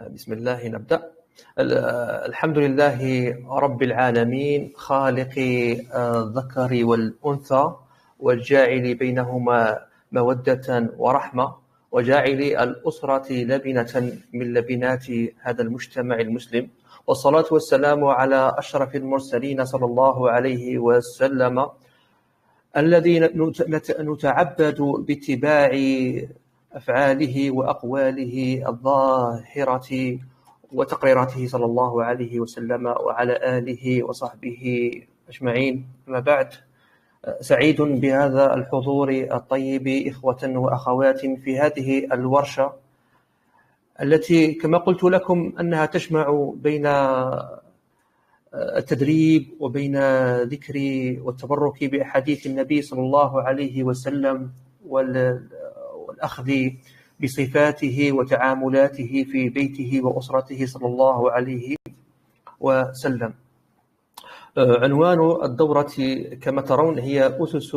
بسم الله نبدأ. الحمد لله رب العالمين خالق الذكر والأنثى والجاعل بينهما مودة ورحمة وجاعل الأسرة لبنة من لبنات هذا المجتمع المسلم، والصلاة والسلام على أشرف المرسلين صلى الله عليه وسلم الذي نتعبد باتباع أفعاله وأقواله الظاهرة وتقريراته صلى الله عليه وسلم وعلى آله وصحبه أجمعين. أما بعد، سعيد بهذا الحضور الطيب إخوة وأخوات في هذه الورشة التي كما قلت لكم أنها تجمع بين التدريب وبين ذكر والتبرك بأحاديث النبي صلى الله عليه وسلم والأخذ بصفاته وتعاملاته في بيته وأسرته صلى الله عليه وسلم. عنوان الدورة كما ترون هي أسس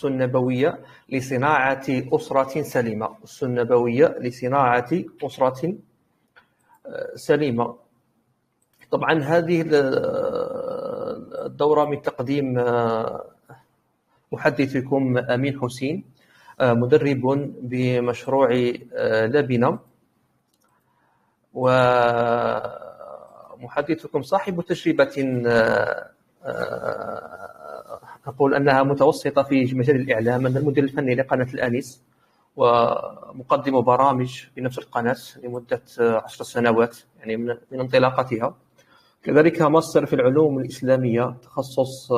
نبوية لصناعة أسرة سليمة. أسس نبوية لصناعة أسرة سليمة. طبعا هذه الدورة من تقديم محدثكم أمين حسين، مدرب بمشروع لبنة، ومحدثكم صاحب تجربة أقول أنها متوسطة في مجال الإعلام. أنا المدير الفني لقناة الآنس ومقدم برامج في نفس القناة لمدة 10 سنوات، يعني من انطلاقتها. كذلك ماستر في العلوم الإسلامية، تخصص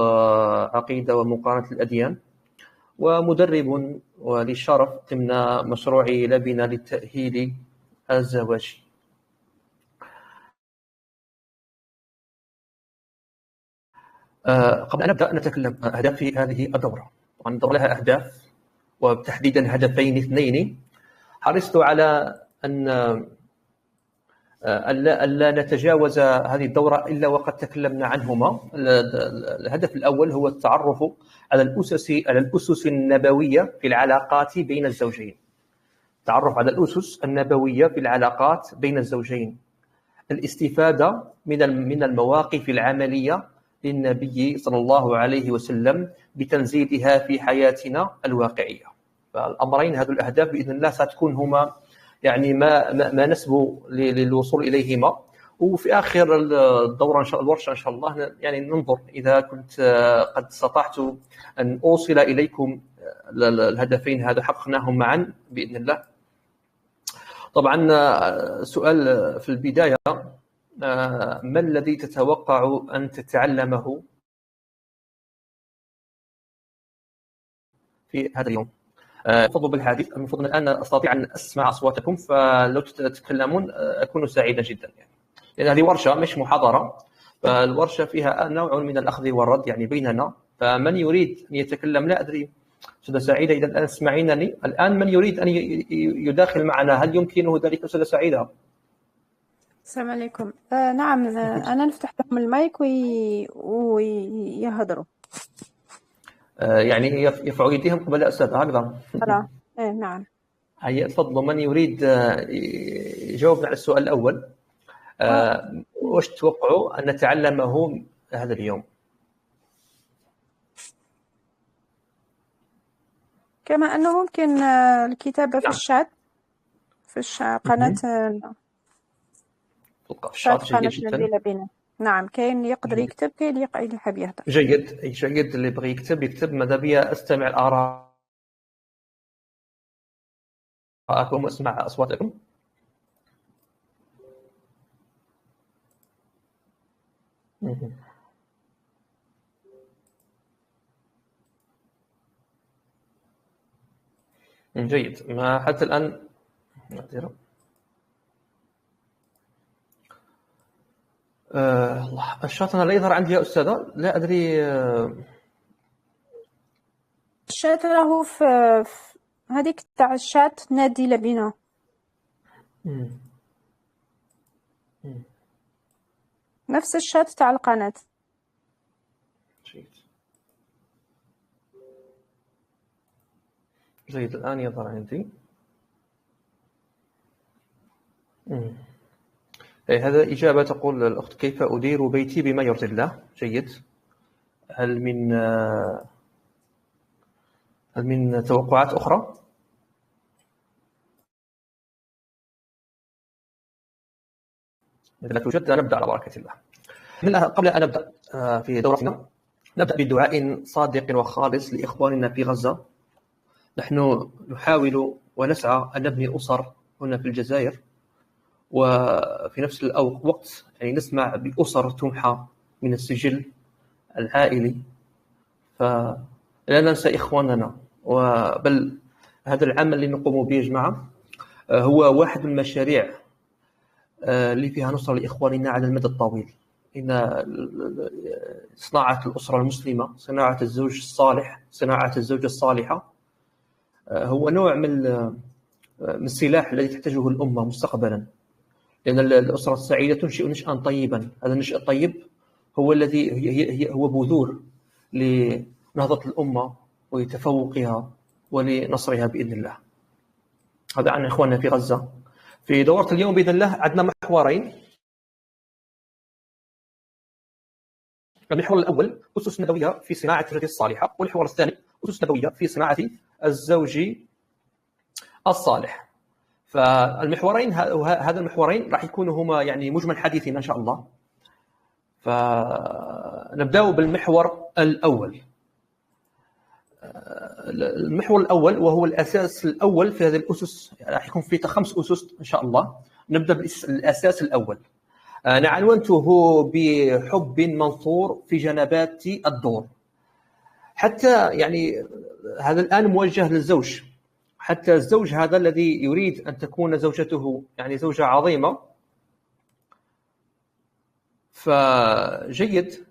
عقيدة ومقارنة الأديان، ومدرب وللشرف ضمن مشروع لبنة للتأهيل الزواجي. قبل أن نبدأ نتكلم أهداف هذه الدورة. طبعا الدورة لها أهداف، وتحديدا هدفين اثنين. حرصت على أن ألا نتجاوز هذه الدورة إلا وقد تكلمنا عنهما. الهدف الأول هو التعرف على الأسس النبوية في العلاقات بين الزوجين. التعرف على الأسس النبوية في العلاقات بين الزوجين. الاستفادة من المواقف العملية للنبي صلى الله عليه وسلم بتنزيلها في حياتنا الواقعية. فالأمرين، هذه الأهداف بإذن الله ستكون هما يعني ما نسبو للوصول إليهما. وفي آخر الدورة الورشة إن شاء الله يعني ننظر إذا كنت قد استطعت أن أوصل إليكم الهدفين هذا، حققناهم معا بإذن الله. طبعا سؤال في البداية: ما الذي تتوقع أن تتعلمه في هذا اليوم؟ تفضلوا بالحديث. المفروض الآن أستطيع أن أسمع أصواتكم، فلو تتكلمون أكون سعيدا جدا، يعني لأن هذه ورشة مش محاضرة، فالورشة فيها نوع من الأخذ والرد يعني بيننا. فمن يريد أن يتكلم، لا أدري أستاذة سعيدة إذا الآن تسمعينني الآن، من يريد أن يداخل معنا هل يمكنه ذلك أستاذة سعيدة؟ السلام عليكم. نعم، أنا نفتح لهم المايك ويهضروا. يعني يرفعوا يديهم قبل أستاذ هكذا. نعم. هيا تفضلوا، من يريد يجاوب على السؤال الأول. وش تتوقعوا أن نتعلمه هذا اليوم؟ كما أنه ممكن الكتابة في الشات، قناة جيد جدا. لبنة. نعم، كاين يقدر يكتب، كاين اللي حاب يهضر. جيد. اللي بغى يكتب. ماذا بيا أستمع الآراء وأسمع أصواتكم. جيد. ما حتى الآن الله، الشات أنا لا يظهر عندي يا أستاذة، لا أدري. الشات راهو في هذيك تاع الشات نادي لبنة. نفس الشات تاع القناة. جيد. الآن يظهر عندي. هذا إجابة تقول الأخت: كيف أدير بيتي بما يرضي الله؟ جيد. هل من توقعات أخرى؟ إذا لا توجد نبدأ على بركة الله. قبل أن نبدأ في دورتنا، نبدأ بدعاء صادق وخالص لإخواننا في غزة. نحن نحاول ونسعى أن نبني أسر هنا في الجزائر، وفي نفس الوقت يعني نسمع بأسر تمحى من السجل العائلي، فلا ننسى إخواننا. بل هذا العمل اللي نقوم به يا جماعة هو واحد من المشاريع اللي فيها نصرة لإخواننا على المدى الطويل. إن صناعة الأسرة المسلمة، صناعة الزوج الصالح، صناعة الزوجة الصالحة هو نوع من السلاح الذي تحتاجه الأمة مستقبلا، لأن الأسرة السعيدة تنشئ نشأ طيبا. هذا النشأ الطيب هو الذي هو بذور لنهضة الأمة ولتفوقها ولنصرها بإذن الله. هذا عن إخواننا في غزة. في دورة اليوم بإذن الله عندنا محورين. المحور الأول أسس نبوية في صناعة الزوجة الصالحة، والمحور الثاني أسس نبوية في صناعة الزوج الصالح. فالمحورين هذا المحورين راح يكونوا هما يعني مجمل حديثنا إن شاء الله. فنبدأ بالمحور الأول. المحور الأول وهو الأساس الأول في هذه الأسس، راح يكون في 5 أسس إن شاء الله. نبدأ بالأساس الأول. أنا عنونته بحب منثور في جنبات الدور. حتى يعني هذا الآن موجه للزوج، حتى الزوج هذا الذي يريد أن تكون زوجته يعني زوجة عظيمة، فجيد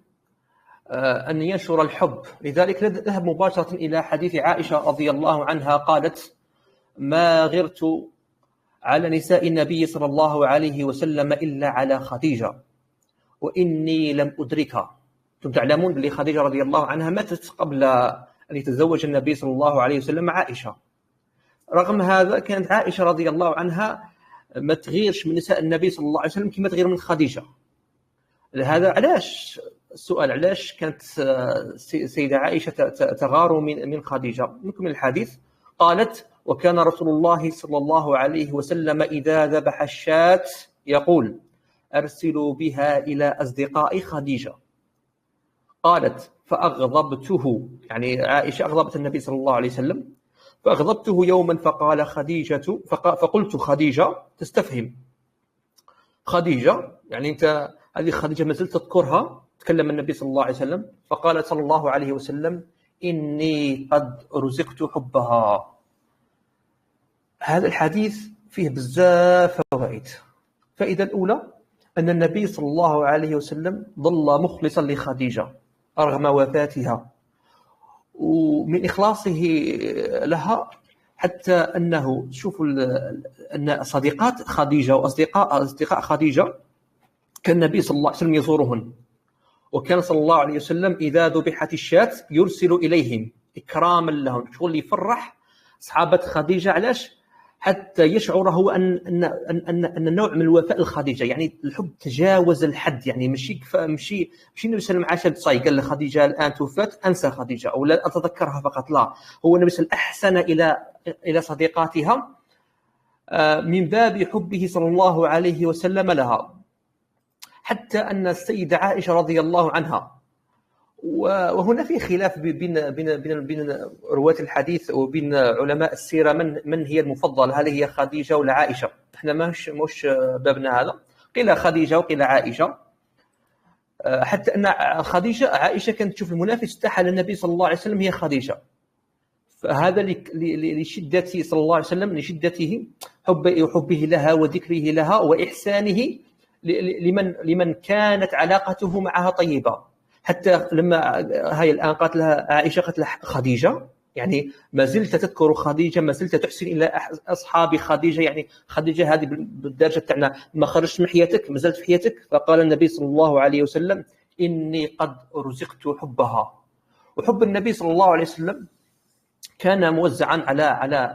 أن ينشر الحب. لذلك نذهب مباشرة إلى حديث عائشة رضي الله عنها. قالت: ما غرت على نساء النبي صلى الله عليه وسلم إلا على خديجة، وإني لم أدركها. أنتم تعلمون أن خديجة رضي الله عنها ماتت قبل أن يتزوج النبي صلى الله عليه وسلم مع عائشة. رغم هذا كانت عائشة رضي الله عنها ما تغيرش من نساء النبي صلى الله عليه وسلم كما تغير من خديجة. هذا علاش؟ السؤال علاش كانت سيدة عائشة تغار من خديجة؟ نكمل الحديث. قالت: وكان رسول الله صلى الله عليه وسلم إذا ذبح الشاة يقول: أرسلوا بها إلى أصدقاء خديجة. قالت: فأغضبته، يعني عائشة أغضبت النبي صلى الله عليه وسلم، فأغضبته يوما فقال خديجة، فقلت خديجة تستفهم. خديجة يعني أنت هذه خديجة ما زلت تذكرها؟ تكلم النبي صلى الله عليه وسلم فقال صلى الله عليه وسلم: إني قد رزقت حبها. هذا الحديث فيه بزاف فوائد. فائدة الأولى أن النبي صلى الله عليه وسلم ظل مخلصا لخديجة رغم وفاتها، ومن إخلاصه لها حتى أنه شوفوا أن صديقات خديجة وأصدقاء خديجة كان النبي صلى الله عليه وسلم يزورهن، وكان صلى الله عليه وسلم إذا ذبحت الشاة يرسل إليهم إكراما لهم. شغل يفرح أصحابة خديجة. علاش؟ حتى يشعر هو أن نوع من الوفاء الخديجة، يعني الحب تجاوز الحد. يعني مشي النبي صلى الله عليه وسلم عاشت صاي قال لخديجة الآن توفت أنسى خديجة أو لا أتذكرها فقط، لا، هو النبي صلى الله عليه وسلم أحسن إلى صديقاتها من باب حبه صلى الله عليه وسلم لها. حتى أن السيدة عائشة رضي الله عنها، وهنا في خلاف بين رواة الحديث وبين علماء السيرة من هي المفضلة، هل هي خديجة ولا عائشة؟ احنا مش بابنا هذا، قيل خديجة وقيل عائشة. حتى أن عائشة كانت تشوف المنافس تاعها للنبي صلى الله عليه وسلم هي خديجة. فهذا لشدة صلى الله عليه وسلم، لشدته حبه لها وذكره لها وإحسانه لمن كانت علاقته معها طيبة. حتى لما هاي الآن قالت لها عائشة، قالت لها خديجة، يعني ما زلت تذكر خديجة، ما زلت تحسن إلى أصحاب خديجة، يعني خديجة هذه بالدرجة تاعنا ما خرجت من حياتك، ما زلت في حياتك. فقال النبي صلى الله عليه وسلم: إني قد رزقت حبها. وحب النبي صلى الله عليه وسلم كان موزعا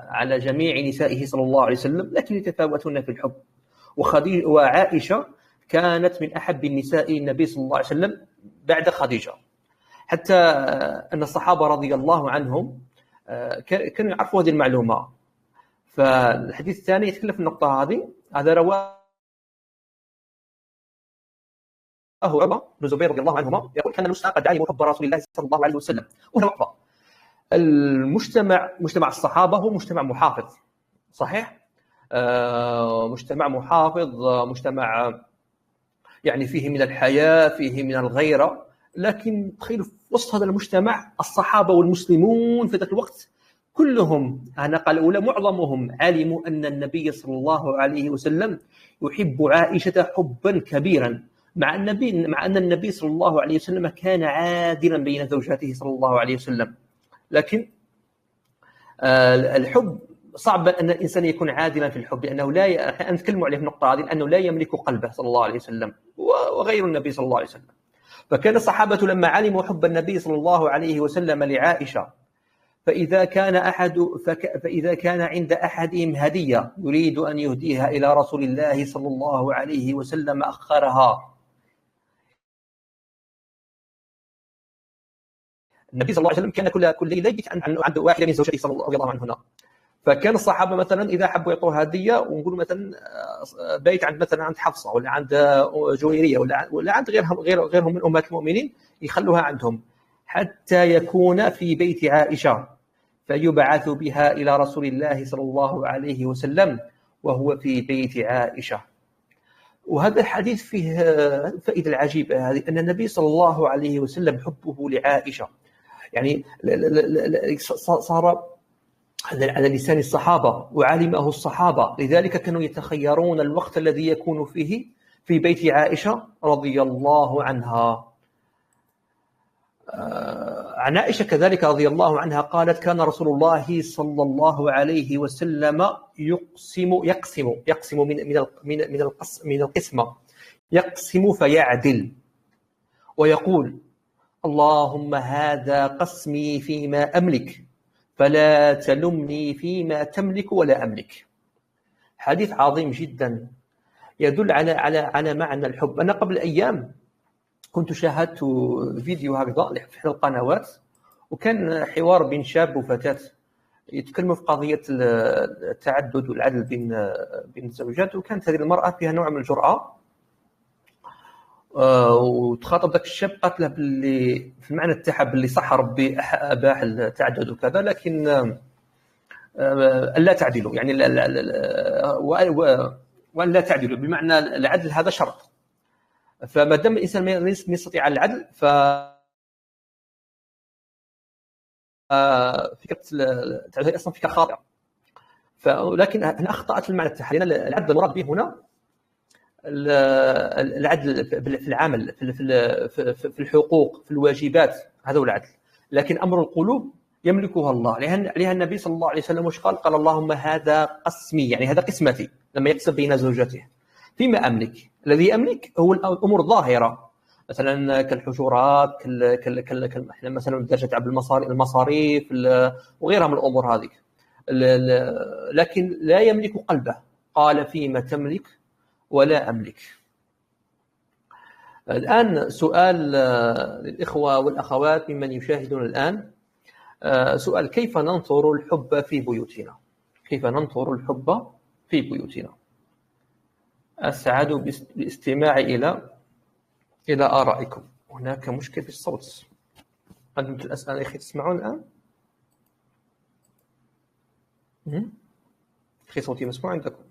على جميع نسائه صلى الله عليه وسلم، لكن يتفاوتون في الحب. وخديجة وعائشة كانت من أحب النساء النبي صلى الله عليه وسلم بعد خديجة، حتى أن الصحابة رضي الله عنهم كانوا يعرفوا هذه المعلومة. فالحديث الثاني يتكلم في النقطة هذه. هذا رواه عروة بن الزبير رضي الله عنهما يقول: كان المسلمون قد علموا حب رسول الله صلى الله عليه وسلم. وهنا وقفة. مجتمع الصحابة هو مجتمع محافظ، صحيح؟ مجتمع محافظ، مجتمع يعني فيه من الحياة، فيه من الغيرة. لكن تخيلوا في وسط هذا المجتمع الصحابة والمسلمون في ذاك الوقت كلهم، النقلة الأولى معظمهم علموا أن النبي صلى الله عليه وسلم يحب عائشة حبا كبيرا، مع أن النبي صلى الله عليه وسلم كان عادلا بين زوجاته صلى الله عليه وسلم. لكن الحب صعب أن الإنسان يكون عادلا في الحب، لأنه لا نتكلم عليه في النقطة هذه، أنه لا يملك قلبه صلى الله عليه وسلم وغير النبي صلى الله عليه وسلم. فكان الصحابة لما علموا حب النبي صلى الله عليه وسلم لعائشة، فإذا كان عند أحدهم هدية يريد أن يهديها إلى رسول الله صلى الله عليه وسلم أخرها. النبي صلى الله عليه وسلم كان كل ليلة يبيت عند واحدة من زوجته صلى الله عنه هنا. فكان الصحابة مثلا إذا حبوا يعطوها هدية، ونقول مثلا بيت عند حفصة ولا عند جويرية ولا عند غيرهم من أمهات المؤمنين، يخلوها عندهم حتى يكون في بيت عائشة، فيبعث بها إلى رسول الله صلى الله عليه وسلم وهو في بيت عائشة. وهذا الحديث فيه فائدة العجيبة هذه، أن النبي صلى الله عليه وسلم حبه لعائشة يعني صار على لسان الصحابة وعلمه الصحابة، لذلك كانوا يتخيرون الوقت الذي يكون فيه في بيت عائشة رضي الله عنها. عن عائشة كذلك رضي الله عنها قالت: كان رسول الله صلى الله عليه وسلم يقسم من القسمة، يقسم فيعدل ويقول: اللهم هذا قسمي فيما أملك فلا تلمني فيما تملك ولا أملك. حديث عظيم جدا يدل على معنى الحب. أنا قبل أيام كنت شاهدت فيديو هكذا في إحدى القنوات، وكان حوار بين شاب وفتاة يتكلموا في قضية التعدد والعدل بين الزوجات، وكانت هذه المرأة فيها نوع من الجرأة، وتخاطب ذاك الشاب قالت له باللي في المعنى تاعها باللي صح ربي أباح التعدد وكذا، لكن ألا تعدلوا، يعني وأن لا تعدلوا بمعنى العدل هذا شرط. فما دام الإنسان ما يستطيع العدل، فكرة التعدد أصلا فكرة خاطئة. ولكن أنا أخطأت في المعنى تاعها، لأن العدل المراد به هنا العدل في العمل، في الحقوق، في الواجبات، هذا هو العدل. لكن أمر القلوب يملكها الله. لها النبي صلى الله عليه وسلم وش قال؟ قال: اللهم هذا قسمي، يعني هذا قسمتي، لما يقسم بين زوجته فيما أملك. الذي أملك هو الأمور الظاهرة، مثلا كالحجرات، مثلا درجة عبد المصاريف وغيرها من الأمور هذه، لكن لا يملك قلبه. قال: فيما تملك ولا أملك. الآن سؤال للإخوة والأخوات ممن يشاهدون الآن، سؤال: كيف ننثر الحب في بيوتنا؟ كيف ننثر الحب في بيوتنا؟ أسعد بالاستماع إلى آرائكم. هناك مشكلة في الصوت. أنتم الآن أخي تسمعون الآن؟ أخي صوتي مسموع عندكم؟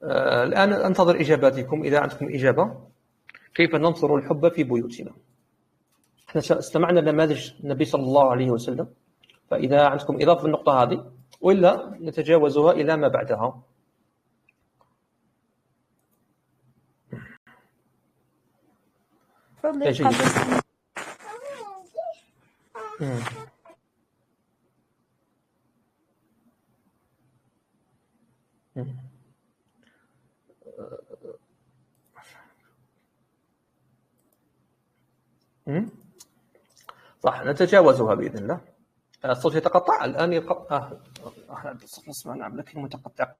الآن أنتظر إجاباتكم إذا عندكم إجابة. كيف ننصر الحب في بيوتنا؟ احنا استمعنا لنماذج النبي صلى الله عليه وسلم، فإذا عندكم إضافة في النقطة هذه، وإلا نتجاوزها إلى ما بعدها. صح، نتجاوزها بإذن الله. الصوت يتقطع الآن يقطع. الصوت نسمع لكن متقطع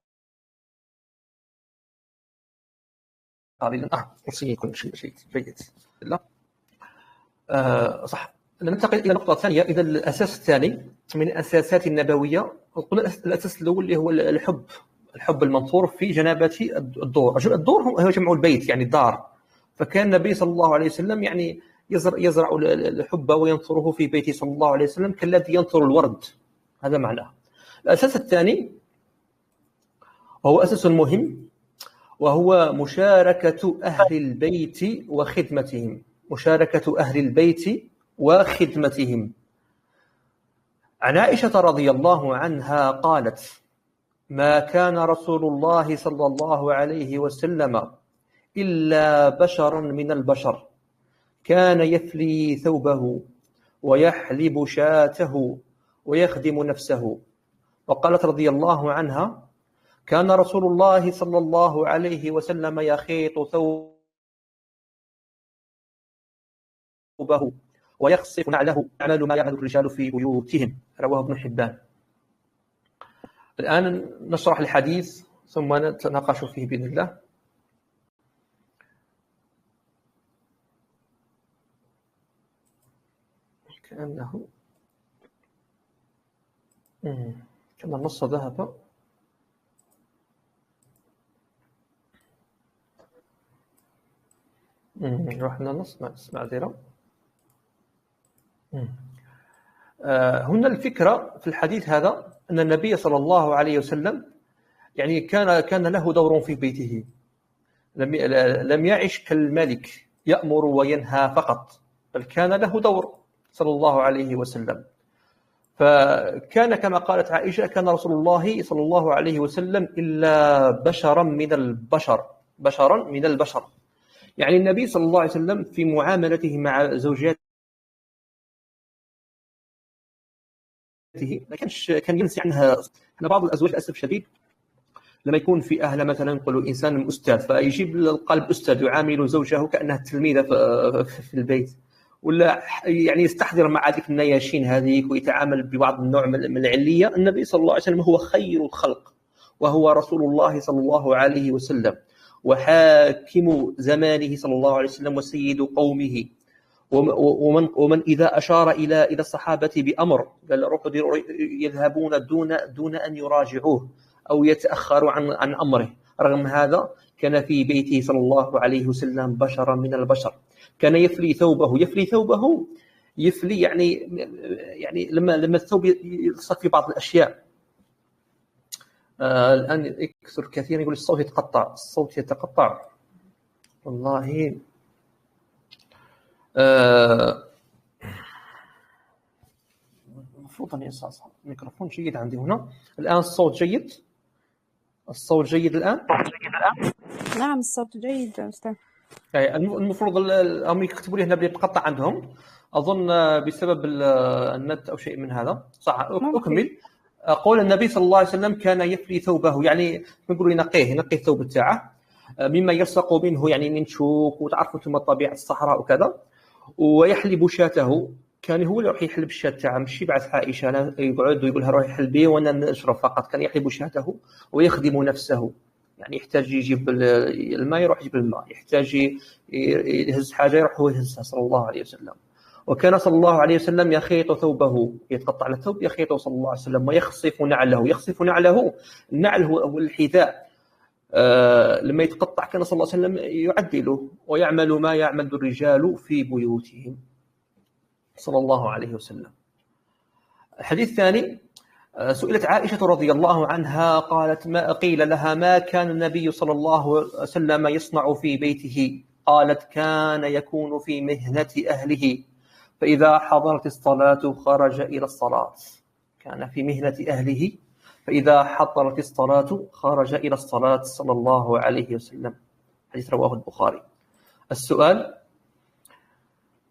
قليلا. كرسي يكون شيء جيد. لا صح. ننتقل إلى نقطة ثانية. إذا الأساس الثاني من الأساسات النبوية، قلنا الأساس الأول اللي هو الحب المنثور في جنابة الدور. الدور هو جمع البيت يعني الدار. فكان النبي صلى الله عليه وسلم يعني يزرع الحب وينثره في بيته صلى الله عليه وسلم كالذي ينثر الورد. هذا معناه. الأساس الثاني وهو أساس مهم، وهو مشاركة أهل البيت وخدمتهم. مشاركة أهل البيت وخدمتهم. عن عائشة رضي الله عنها قالت: ما كان رسول الله صلى الله عليه وسلم إلا بشرا من البشر، كان يفلي ثوبه ويحلب شاته ويخدم نفسه. وقالت رضي الله عنها: كان رسول الله صلى الله عليه وسلم يخيط ثوبه ويخصف نعله، يعمل ما يعمل الرجال في بيوتهم. رواه ابن حبان. الآن نشرح الحديث ثم نتناقش فيه بإذن الله. كأن النص ذهب. رحنا النص معذرة. هنا الفكرة في الحديث هذا أن النبي صلى الله عليه وسلم يعني كان له دور في بيته. لم يعش كالملك يأمر وينهى فقط، بل كان له دور صلى الله عليه وسلم. فكان كما قالت عائشة: كان رسول الله صلى الله عليه وسلم إلا بشرا من البشر. بشرا من البشر يعني النبي صلى الله عليه وسلم في معاملته مع زوجاته كان ينسي عنها. بعض الأزواج للأسف الشديد لما يكون في أهله مثلا نقولوا إنسان أستاذ، فيجيب القلب أستاذ يعامل زوجه كأنها تلميذة في البيت، ولا يعني يستحضر مع ذيك النياشين هذيك ويتعامل ببعض النوع من العلية. النبي صلى الله عليه وسلم هو خير الخلق، وهو رسول الله صلى الله عليه وسلم، وحاكم زمانه صلى الله عليه وسلم، وسيد قومه. ومن إذا أشار إلى الصحابة بأمر قال روحوا يذهبون دون أن يراجعوه أو يتأخروا عن أمره. رغم هذا كان في بيته صلى الله عليه وسلم بشرا من البشر. كان يفلي ثوبه يفلي يعني لما الثوب يلصق في بعض الأشياء. الآن يكثر كثيرا يقول الصوت يتقطع والله. المفروض أن يصعد الميكروفون جيد عندي هنا. الآن الصوت جيد. الآن. نعم الصوت جيد أستاذ. المفروض هم يكتبوا لي هنا بيتقطع عندهم، أظن بسبب النت أو شيء من هذا. صح. أكمل. قول النبي صلى الله عليه وسلم: كان يفلي ثوبه، يعني نقول ينقي الثوب بتاعه مما يلصق منه، يعني من شوك، وتعرفوا انتم طبيعة الصحراء وكذا. ويحلب شاته، كان هو اللي يروح يحلب الشاة تاعه، مش يبعث عائشة يقعد ويقولها روحي حلبي وانا نشرب فقط. كان يحلب شاته ويخدم نفسه، يعني يحتاج يجيب الماء يروح يجيب الماء، يحتاج يهز حاجة يروح هو يهزها صلى الله عليه وسلم. وكان صلى الله عليه وسلم يخيط ثوبه، يتقطع الثوب يخيطه صلى الله عليه وسلم، ويخصف نعله. النعل هو الحذاء. لما يتقطع كان صلى الله عليه وسلم يعدله، ويعمل ما يعمل الرجال في بيوتهم صلى الله عليه وسلم. الحديث الثاني: سئلت عائشة رضي الله عنها قالت: ما قيل لها ما كان النبي صلى الله عليه وسلم يصنع في بيته؟ قالت: كان يكون في مهنة أهله، فإذا حضرت الصلاة خرج إلى الصلاة. كان في مهنة أهله، فإذا حضرت الصلاة خرج إلى الصلاة صلى الله عليه وسلم. حديث رواه البخاري. السؤال،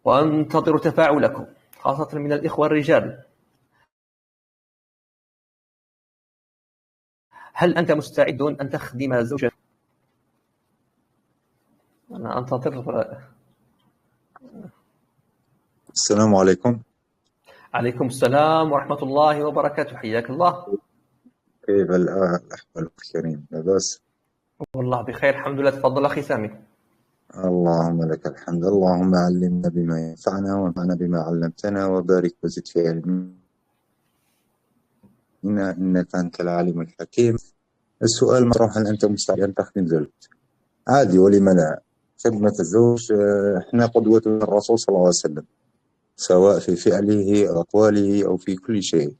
وأنتظر تفاعلكم خاصة من الإخوة الرجال: هل أنت مستعد أن تخدم زوجك؟ أنا أنتظر. السلام عليكم. عليكم السلام ورحمة الله وبركاته، حياك الله. كيف الأحوال الكريم؟ لا بأس. والله بخير الحمد لله. تفضل أخي سامي. اللهم لك الحمد، اللهم علمنا بما ينفعنا وانفعنا بما علمتنا وبارك وزد في علمنا إنك أنت العليم الحكيم. السؤال مطروح، هل أنت مستعد أن تخدم زوجك؟ عادي، ولم لا؟ خدمة الزوج إحنا قدوة الرسول صلى الله عليه وسلم، سواء في فعله أو أقواله أو في كل شيء،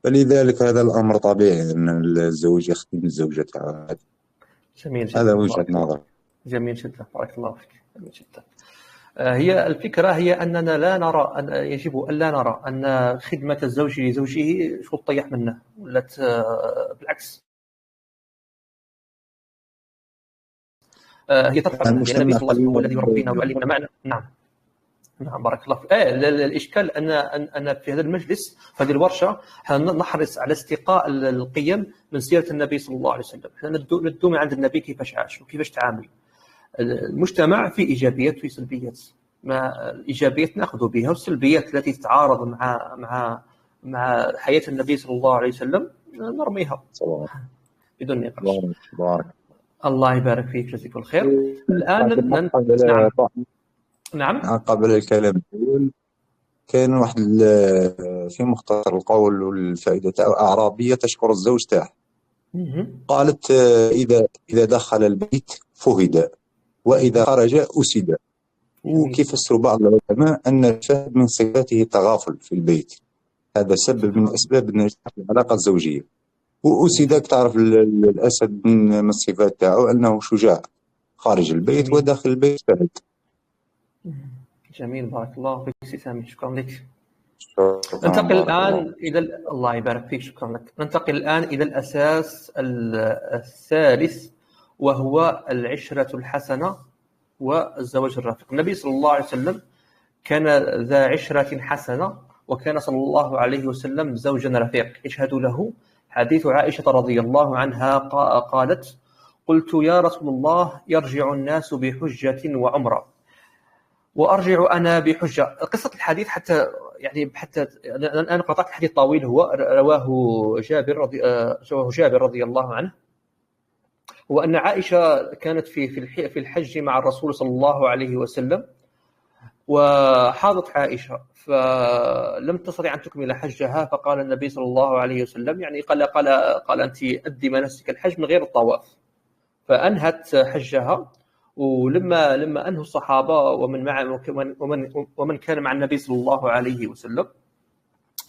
فلذلك هذا الأمر طبيعي أن الزوج يخدم زوجته. جميل جدا، هذا وجهة بارك الله. نظر. جميل جدا، بارك الله فيك. جميل جدا. هي الفكرة هي أننا لا نرى يجب أن لا نرى أن خدمة الزوج لزوجه شو تطيح منه ولا بالعكس. هي ترفع منه، لأن النبي صلى الله عليه وسلم هو الذي يربينا ويعلمنا معنى. نعم نعم، بارك الله فيك. الإشكال أن في هذا المجلس، في هذه الورشة، نحرص على استقاء القيم من سيرة النبي صلى الله عليه وسلم. احنا ندو من عند النبي كيفاش عاش وكيفاش تعامل. المجتمع فيه إيجابيات وفيه سلبيات، ما الإيجابيات نأخذ بها، والسلبيات التي تتعارض مع حياة النبي صلى الله عليه وسلم نرميها بدون نقاش. الله يبارك فيك، جزاك الله خير. الآن نعم. قبل الكلام كان واحد في مختصر القول والفائدة تاعو، أعرابية تشكر الزوج تاعها. قالت إذا دخل البيت فهد وإذا خرج أسد. وكيف فسروا بعض العلماء أن الفهد من صفاته التغافل في البيت، هذا سبب من أسباب نجاح العلاقة الزوجية. وأسد تعرف الأسد من الصفات تاعو أنه شجاع خارج البيت وداخل البيت فهد. جميل، بارك الله فيك سي سامي، شكرا لك. ننتقل الآن إلى الله يبارك فيك، شكرا لك. ننتقل الآن إلى الأساس الثالث، وهو العشرة الحسنة والزواج الرفيق. النبي صلى الله عليه وسلم كان ذا عشرة حسنة، وكان صلى الله عليه وسلم زوجا رفيق. يشهد له حديث عائشة رضي الله عنها قالت: قلت يا رسول الله، يرجع الناس بحجة وعمرة وأرجع أنا بحجة. قصة الحديث حتى أنا قطعت الحديث طويل، هو رواه جابر رضي الله عنه، وأن عائشة كانت في الحج مع الرسول صلى الله عليه وسلم، وحاضت عائشة فلم تستطع أن تكمل حجها، فقال النبي صلى الله عليه وسلم يعني قال أنت أدي مناسك الحج من غير الطواف، فأنهت حجها. ولما أنهوا الصحابة ومن كان مع النبي صلى الله عليه وسلم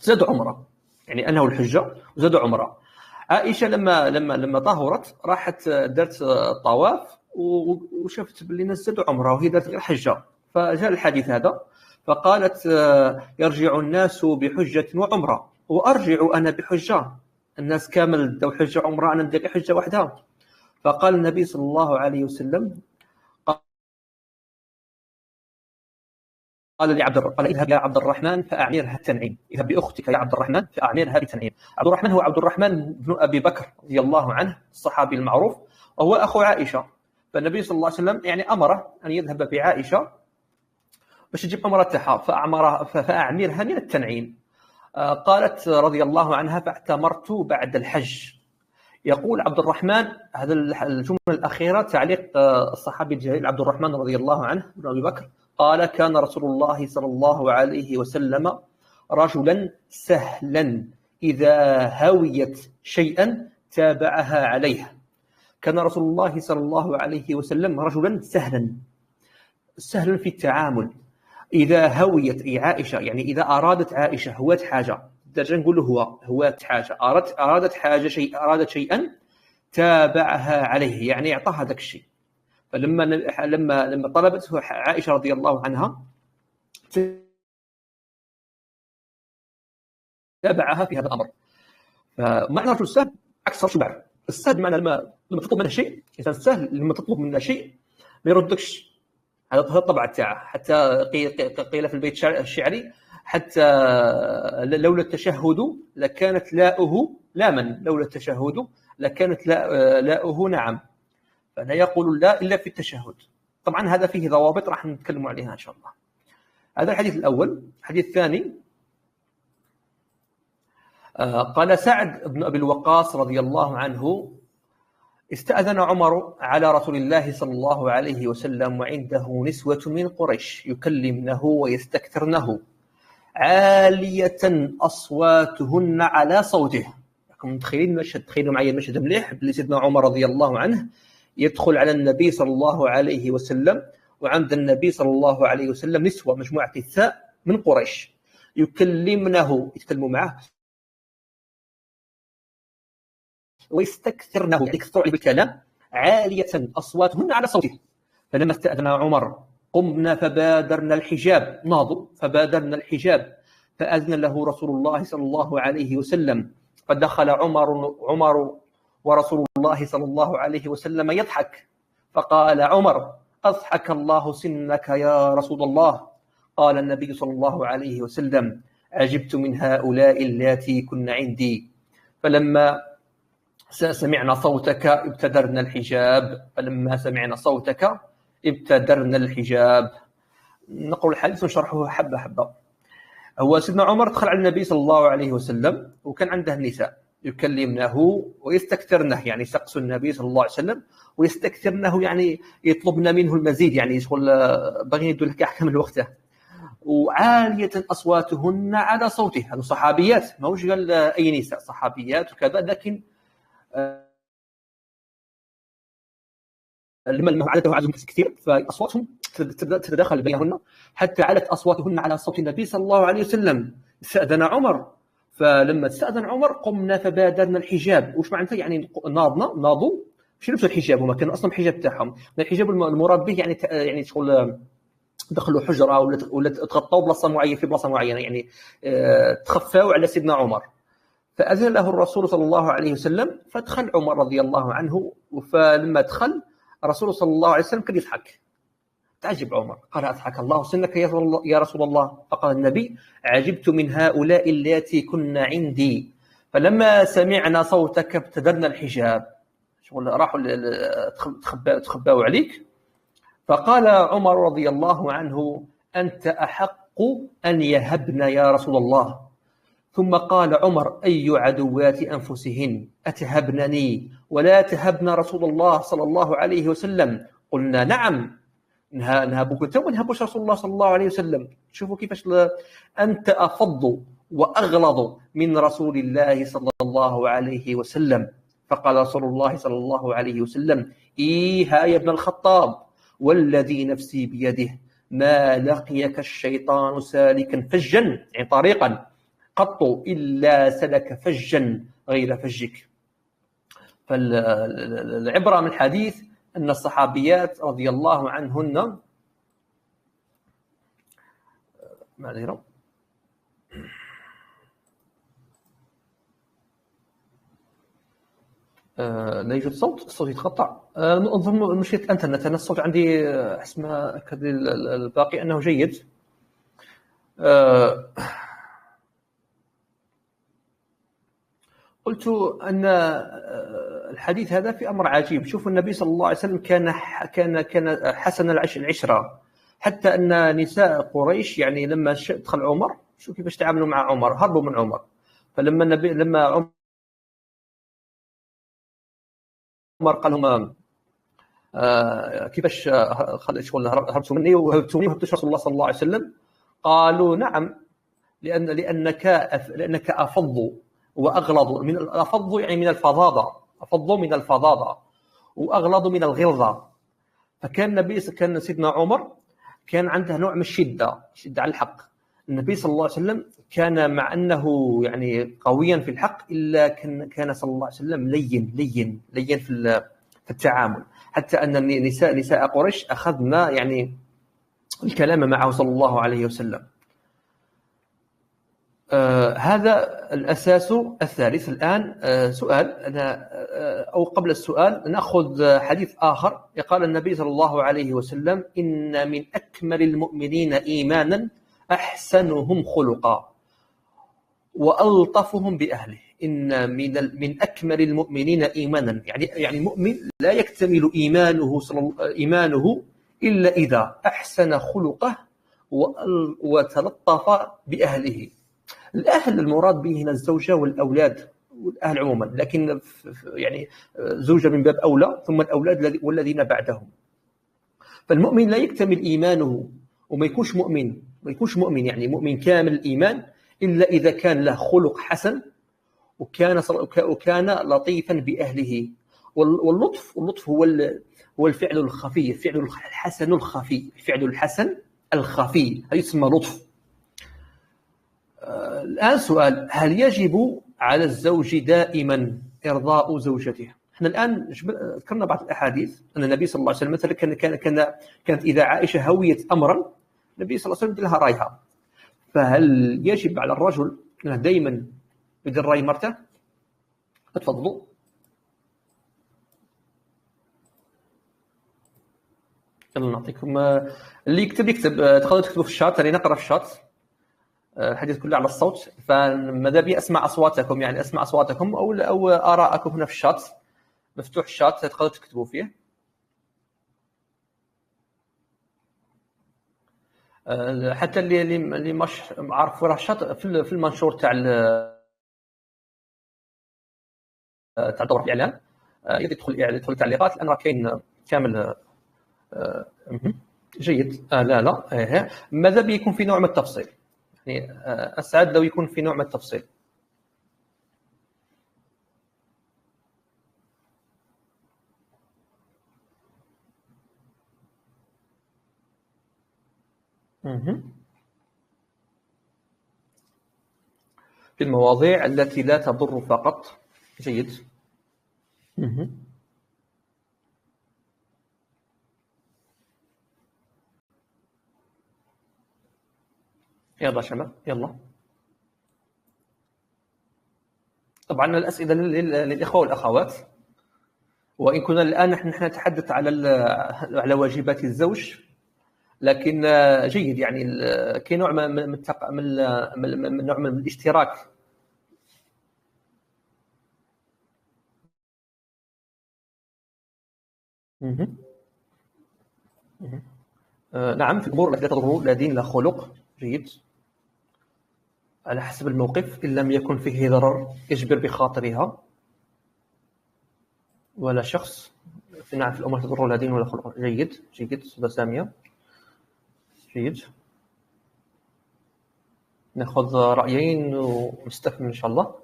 زادوا عمره، يعني أنهوا الحجة وزادوا عمره. عائشة لما طهرت راحت درت الطواف وشفت باللي الناس زادوا عمره وهي درت غير حجة، فجاء الحديث هذا فقالت: يرجع الناس بحجة وعمرة وأرجع أنا بحجة. الناس كامل دو حجة عمرة، أنا ندير حجة وحدها. فقال النبي صلى الله عليه وسلم، قال اذهب يا عبد الرحمن فأعمرها التنعيم، اذهب بأختك يا عبد الرحمن فأعمرها بالتنعيم. عبد الرحمن هو عبد الرحمن بن أبي بكر رضي الله عنه، الصحابي المعروف، وهو أخو عائشة. فالنبي صلى الله عليه وسلم يعني أمره أن يذهب بعائشة باش تجيب عمرة تاعها، فأعمرها من التنعيم. قالت رضي الله عنها: فاعتمرت بعد الحج. يقول عبد الرحمن، هذا الجملة الأخيرة تعليق الصحابي الجليل عبد الرحمن رضي الله عنه بن أبي بكر، قال: كان رسول الله صلى الله عليه وسلم رجلا سهلا، إذا هويت شيئا تابعها عليه. كان رسول الله صلى الله عليه وسلم رجلا سهلا في التعامل. إذا هويت أي عائشة، يعني إذا أرادت عائشة هوات حاجة، درجة نقول له هوات حاجة، أرادت شيئا تابعها عليه، يعني أعطاها ذاك الشيء. فلما طلبته عائشة رضي الله عنها تابعها في هذا الأمر. فمعنى رجل سهل عكس الشجاع. السهل معنى لما تطلب منه شيء، إنسان سهل لما تطلب منه شيء ما يردكش. هذا الطبع تاعه. حتى قيل في البيت الشعري: حتى لولا التشهد لكانت لاؤه لاما، لولا التشهد لكانت لاؤه نعم. فلا يقول لا إلا في التشهد. طبعا هذا فيه ضوابط راح نتكلم عليها إن شاء الله. هذا الحديث الأول. الحديث الثاني: قال سعد بن أبي الوقاص رضي الله عنه: استأذن عمر على رسول الله صلى الله عليه وسلم وعنده نسوة من قريش يكلمنه ويستكثرنه عالية أصواتهن على صوته. متخيلين المشهد؟ تخيلوا معي المشهد مليح. بلي سيدنا عمر رضي الله عنه يدخل على النبي صلى الله عليه وسلم، وعند النبي صلى الله عليه وسلم نسوة، مجموعة نساء من قريش يكلمنه، يتكلموا معه ويستكثرنه، يكثروا عليه بالكلام، عالية أصواتهن على صوته. فلما استأذن عمر قمنا فبادرنا الحجاب، ناضوا فبادرنا الحجاب، فأذن له رسول الله صلى الله عليه وسلم، فدخل عمر ورسول الله صلى الله عليه وسلم يضحك، فقال عمر: أضحك الله سنك يا رسول الله. قال النبي صلى الله عليه وسلم: عجبت من هؤلاء اللاتي كن عندي، فلما سمعنا صوتك ابتدرنا الحجاب. فلما سمعنا صوتك ابتدرنا الحجاب. نقول الحديث ونشرحه حبة حبة. هو سيدنا عمر دخل على النبي صلى الله عليه وسلم وكان عنده النساء يكلمنه ويستكثرنه، يعني سقس النبي صلى الله عليه وسلم ويستكثرنه، يعني يطلبن منه المزيد، يعني يقول باغي يدوا لك أحكام الوقت. وعالية أصواتهن على صوته. هذو صحابيات، ما هوش قال أي نساء، صحابيات وكذا، لكن لما عادته عدد كثير فأصواتهم تتداخل بينهن حتى علت أصواتهن على صوت النبي صلى الله عليه وسلم. استأذن عمر، فلما استأذن عمر قمنا فبادرنا الحجاب. وش معناته؟ يعني ناضوا باش يلبسوا الحجاب، هما كانوا أصلا الحجاب تاعهم. الحجاب المراد به يعني شغل دخلوا حجرة ولا تغطوا بلاصة معينة في بلاصة معينة، يعني تخفاوا على سيدنا عمر. فأذن له الرسول صلى الله عليه وسلم، فدخل عمر رضي الله عنه. فلما دخل الرسول صلى الله عليه وسلم كان يضحك، تعجب عمر، قال: أضحك الله سنك يا رسول الله. فقال النبي: عجبت من هؤلاء اللاتي كن عندي، فلما سمعنا صوتك ابتدرنا الحجاب. شغل راحوا تخباوا عليك. فقال عمر رضي الله عنه: أنت أحق أن يهبن يا رسول الله. ثم قال عمر: أي عدوات أنفسهن أتهبنني ولا تهبن رسول الله صلى الله عليه وسلم؟ قلنا: نعم، نهبك أنت ونهبش رسول الله صلى الله عليه وسلم. شوفوا كيفاش أنت أفض وأغلظ من رسول الله صلى الله عليه وسلم. فقال رسول الله صلى الله عليه وسلم: إيها يا ابن الخطاب، والذي نفسي بيده ما لقيك الشيطان سالكا فجا، يعني طريقا، قط إلا سلك فجا غير فجك. فالعبرة من الحديث أن الصحابيات رضي الله عنهن معذرة لا يوجد صوت، الصوت يتقطع. أظن مشكلة الإنترنت، أنا الصوت عندي اسمه كذا، الباقي أنه جيد. قلت أن الحديث هذا في أمر عجيب. شوفوا النبي صلى الله عليه وسلم كان حسن العشرة، حتى أن نساء قريش يعني لما دخل عمر، شوف كيفاش تعاملوا مع عمر، هربوا من عمر. فلما لما عمر قال لهم كيفاش هربتوا مني وهبتوني وهبتوا رسول الله صلى الله عليه وسلم؟ قالوا: نعم، لأنك أفض وأغلظ. من الأفض يعني من الفظاظة، أفض من الفظاظة وأغلظ من الغلظة. فكان سيدنا عمر كان عنده نوع من الشدة على الحق. النبي صلى الله عليه وسلم كان مع أنه يعني قويا في الحق، إلا كان صلى الله عليه وسلم لين في التعامل، حتى أن نساء قريش أخذنا يعني الكلام معه صلى الله عليه وسلم. هذا الأساس الثالث. الآن سؤال، أو قبل السؤال نأخذ حديث آخر. قال النبي صلى الله عليه وسلم: إن من أكمل المؤمنين إيمانا أحسنهم خلقا وألطفهم بأهله. إن من أكمل المؤمنين إيمانا، يعني مؤمن لا يكتمل إيمانه إلا إذا أحسن خلقه وتلطف بأهله. الأهل المراد به هنا الزوجة والأولاد والأهل عموما، لكن يعني زوجة من باب أولى، ثم الأولاد والذين بعدهم. فالمؤمن لا يكتمل إيمانه وما يكونش مؤمن يعني مؤمن كامل الإيمان إلا إذا كان له خلق حسن وكان لطيفا بأهله. واللطف هو الفعل الخفي، الفعل الحسن الخفي، الفعل الحسن الخفي هذا يسمى لطف. الآن سؤال: هل يجب على الزوج دائما إرضاء زوجته؟ احنا الآن ذكرنا بعض الأحاديث أن النبي صلى الله عليه وسلم مثلا كانت إذا عائشة هويت أمرا النبي صلى الله عليه وسلم يدير لها رأيها. فهل يجب على الرجل أنه دائما يدير رأي مرته؟ تفضلوا. يلا نعطيكم اللي يكتب تقدروا تكتبوا في الشات، أنا نقرأ في الشات الحديث كله على الصوت. فماذا بي أسمع أصواتكم، يعني أسمع أصواتكم أو آراءكم هنا في الشات، مفتوح الشات تقدروا تكتبوا فيه. حتى اللي مش عارف راه الشات في المنشور تاع دورة الإعلان يدخل التعليقات، لأن راه كاين كامل. جيد. لا ماذا بيكون في نوع من التفصيل، يعني أسعد لو يكون في نوع من التفصيل. في المواضيع التي لا تضر فقط. جيد. يلا شباب يلا. طبعا الأسئلة للإخوة والأخوات، وإن كنا الآن نحن نتحدث على واجبات الزوج، لكن جيد يعني كاين نوع من الاشتراك. نعم، في الأمور التي لا تضر لا دين لا خلق. جيد. على حسب الموقف، إن لم يكن فيه ضرر يجبر بخاطرها ولا شخص. نعم، في الأمور التي تضر لا دين ولا خلق. جيد أستاذة سامية. جيد. ناخذ رأيين ونستكمل إن شاء الله.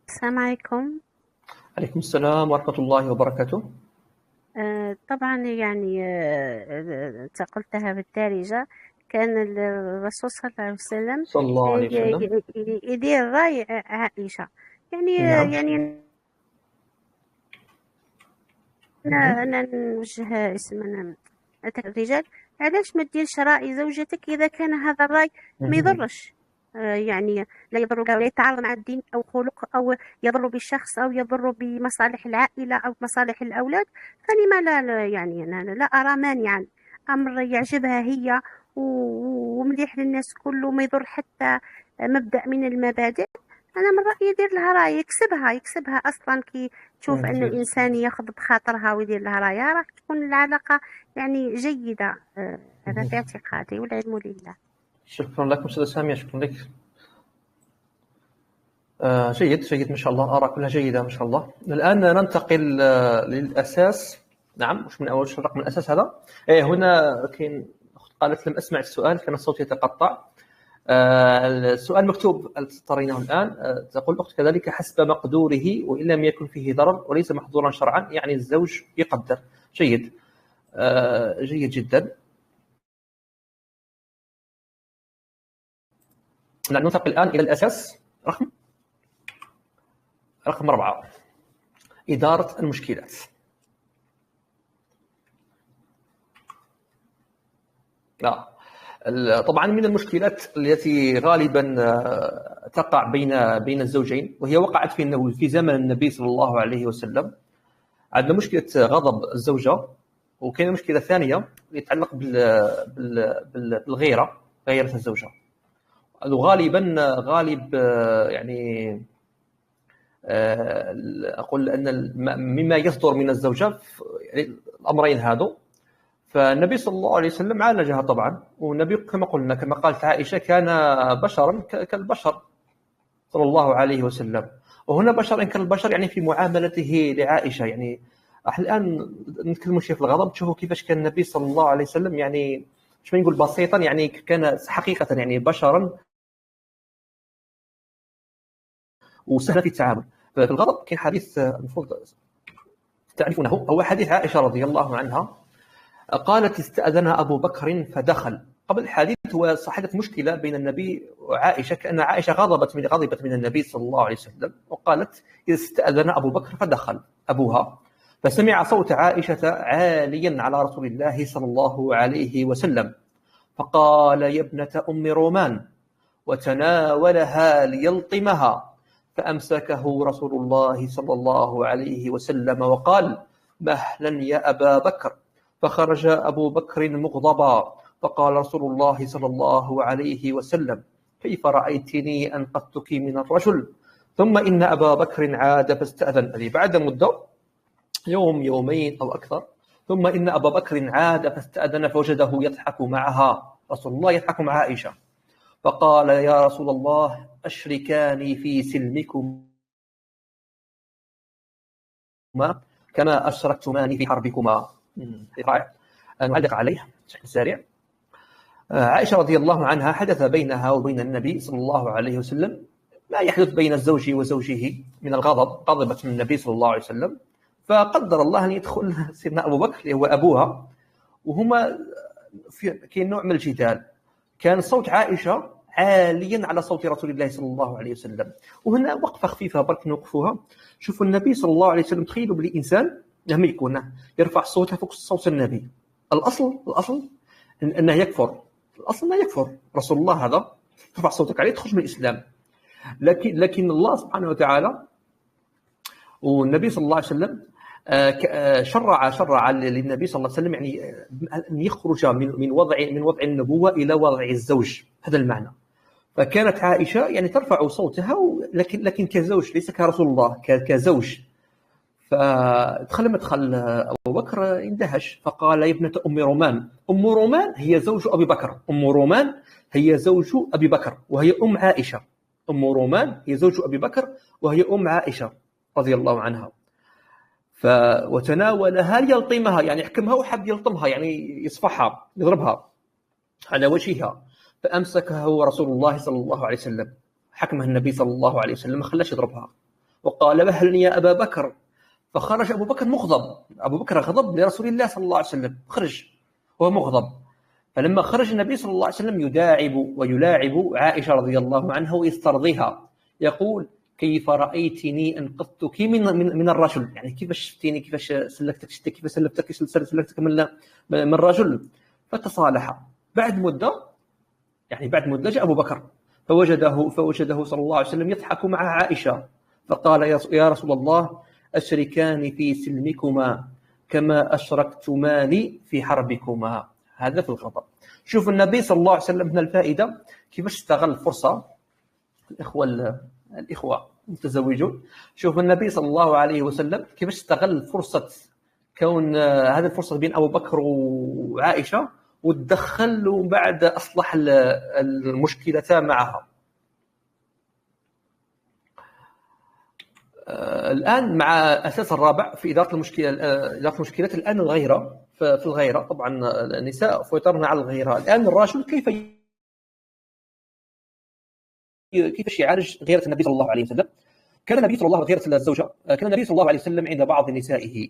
السلام عليكم. عليكم السلام ورحمة الله وبركاته. طبعا يعني قلتها بالدارجة، كان الرسول صلى الله عليه وسلم يدير رأي عائشة، يعني نعم. يعني أنا نوجه اسمنا الرجال، علاش ما ديرش رأي زوجتك إذا كان هذا الرأي ما يضرش، يعني لا يضر ولا يتعارض مع الدين أو خلق أو يضر بالشخص أو يضر بمصالح العائلة أو مصالح الأولاد، فلما لا يعني أنا لا أرى مانعا. أمر يعجبها هي ومليح للناس كله، ما يضر حتى مبدأ من المبادئ. أنا من رأيي يدير لها رأي، يكسبها أصلا كي تشوف أن الإنسان ياخذ بخاطرها ويدير لها رأيها، راح تكون العلاقة يعني جيدة. هذا في اعتقادي والعلم لله. شكرا لكم أستاذة سامية، شكرا لك. جيد ما شاء الله، آراء كلها جيدة ما شاء الله. الآن ننتقل للأساس. نعم، مش من أول الرقم الأساس هذا. هنا كاين قالت لم أسمع السؤال، كان الصوت يتقطع. السؤال مكتوب ترينه الآن. تقول الأخت كذلك حسب مقدوره وإن لم يكن فيه ضرر وليس محظورا شرعا، يعني الزوج يقدر. جيد. جيد جدا. ننتقل الآن إلى الأساس رقم 4، إدارة المشكلات. طبعا من المشكلات التي غالبا تقع بين الزوجين، وهي وقعت في زمن النبي صلى الله عليه وسلم، عندنا مشكلة غضب الزوجة، وكاين مشكلة ثانية يتعلق بالغيرة، غيرة الزوجة. غالب يعني أقول أن مما يصدر من الزوجة يعني الأمرين هذو. فالنبي صلى الله عليه وسلم عالجها طبعا، والنبي كما قلنا كما قالت عائشة كان بشرا كالبشر صلى الله عليه وسلم. وهنا بشر كالبشر يعني في معاملته لعائشة. يعني الآن نتكلموا شيء في الغضب، تشوفوا كيفاش كان النبي صلى الله عليه وسلم يعني شو نقول بسيطا، يعني كان حقيقة يعني بشرا وسهل في التعامل. في الغضب كان حديث المفروض تعرفونه، هو حديث عائشة رضي الله عنها قالت استأذن أبو بكر فدخل. قبل الحديث هو حدث مشكلة بين النبي وعائشة، كأن عائشة غضبت من النبي صلى الله عليه وسلم، وقالت استأذن أبو بكر فدخل أبوها، فسمع صوت عائشة عاليا على رسول الله صلى الله عليه وسلم، فقال يا ابنة أم رومان، وتناولها ليلطمها، فأمسكه رسول الله صلى الله عليه وسلم وقال مهلا يا أبا بكر. فخرج أبو بكر مغضبا، فقال رسول الله صلى الله عليه وسلم كيف رأيتني أنقذتك من الرجل؟ ثم إن أبا بكر عاد فاستأذن. بعد مدة يوم يومين أو أكثر، ثم إن أبا بكر عاد فاستأذن فوجده يضحك معها، رسول الله يضحك مع عائشة، فقال يا رسول الله أشركاني في سلمكما كما أشركتماني في حربكما. نعلق عليه بشكل سريع. عائشة رضي الله عنها حدث بينها وبين النبي صلى الله عليه وسلم ما يحدث بين الزوج وزوجه من الغضب، غضبت من النبي صلى الله عليه وسلم، فقدر الله أن يدخل سيدنا أبو بكر هو أبوها، وهما في نوع من الجدال. كان صوت عائشة عاليا على صوت رسول الله صلى الله عليه وسلم. وهنا وقفة خفيفة برك نوقفوها. شوفوا النبي صلى الله عليه وسلم، تخيلوا بلي إنسان لما يكون يرفع صوته فوق صوت النبي، الأصل أنه يكفر، الأصل أنه يكفر رسول الله، هذا ترفع صوتك عليه تخرج من الإسلام. لكن الله سبحانه وتعالى والنبي صلى الله عليه وسلم شرع للنبي صلى الله عليه وسلم يعني أن يخرج من وضع النبوة إلى وضع الزوج، هذا المعنى. فكانت عائشة يعني ترفع صوتها، لكن كزوج ليس كرسول الله، كزوج. فدخل أبو بكر اندهش، فقال يا ابنة أم رومان. أم رومان هي زوج أبي بكر، أم رومان هي زوج أبي بكر وهي أم عائشة. أم رومان هي زوج أبي بكر وهي أم عائشة رضي الله عنها. وتناولها ليلطمها، يعني حكمها وحب يلطمها، يعني يصفحها يضربها على وجهها. فأمسكه رسول الله صلى الله عليه وسلم، حكمه النبي صلى الله عليه وسلم ما خلاش يضربها، وقال مهلا يا أبا بكر. فخرج أبو بكر مغضب، أبو بكر غضب لرسول الله صلى الله عليه وسلم، خرج وهو مغضب. فلما خرج النبي صلى الله عليه وسلم يداعب ويلاعب عائشة رضي الله عنها ويسترضيها، يقول كيف رأيتني أنقذتك من الرجل، يعني كيفاش شفتيني، كيفاش سلكتك شتي، كيف سلكتك من الرجل. فتصالح. بعد مدة جاء أبو بكر فوجده صلى الله عليه وسلم يضحك مع عائشة، فقال يا رسول الله أشركان في سلمكما كما أشركتماني في حربكما. هذا في الغضب. شوف النبي صلى الله عليه وسلم من الفائدة كيفاش استغل الفرصة. الإخوة المتزوجون، شوف النبي صلى الله عليه وسلم كيفاش استغل فرصة كون هذه الفرصة بين أبو بكر وعائشة، وتدخل وبعد أصلح المشكلة معها. الآن مع أساس الرابع في إدارة المشكلات الآن الغيرة. في الغيرة طبعا النساء فيطرن على الغيرة. الآن الرجل كيف يعالج غيرة النبي صلى الله عليه وسلم؟ كان النبي صلى الله عليه وسلم غيرة الزوجة، كان النبي صلى الله عليه وسلم عند بعض نسائه،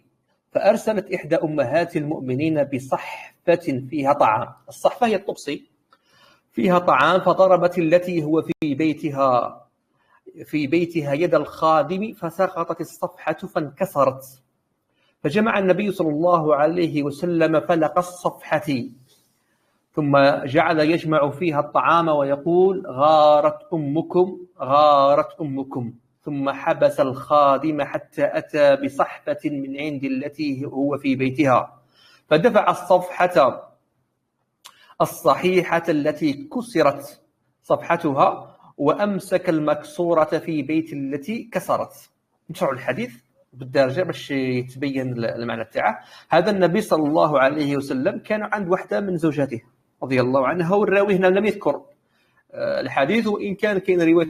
فأرسلت إحدى أمهات المؤمنين بصحفة فيها طعام. الصحفة هي الطبسي، فيها طعام، فضربت التي هو في بيتها يد الخادم، فسقطت الصفحة فانكسرت. فجمع النبي صلى الله عليه وسلم فلق الصفحة، ثم جعل يجمع فيها الطعام ويقول غارت أمكم، ثم حبس الخادم حتى أتى بصحفة من عند التي هو في بيتها، فدفع الصفحة الصحيحة التي كسرت صفحتها، وأمسك المكسورة في بيت التي كسرت. نشرح الحديث بالدرجه باش يتبين المعنى تاعه. هذا النبي صلى الله عليه وسلم كان عند واحده من زوجاته رضي الله عنها، والراوي هنا لم يذكر الحديث، وان كان كاين روايه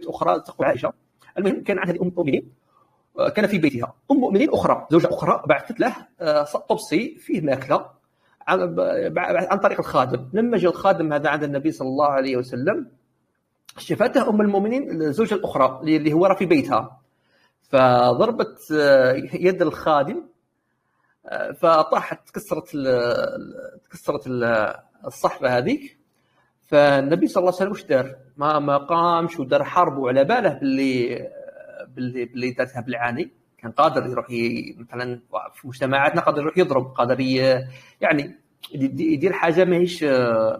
اخرى تقول عائشه. المهم كان عندها ام المؤمنين، كان في بيتها ام مؤمنين اخرى، زوجه اخرى بعثت له طبسي فيه ماكله عن طريق الخادم. لما جاء الخادم هذا عند النبي صلى الله عليه وسلم شفته ام المؤمنين الزوجه الاخرى اللي هو في بيتها، فضربت يد الخادم فطاحت تكسرت الصحبه هذيك. فالنبي صلى الله عليه وسلم واش دار؟ ما قامش ودار حرب على باله باللي دارتها بالعاني. كان قادر يروح مثلا في مجتمعاتنا قادر يروح يضرب، قادر يعني يدير حاجه ماهيش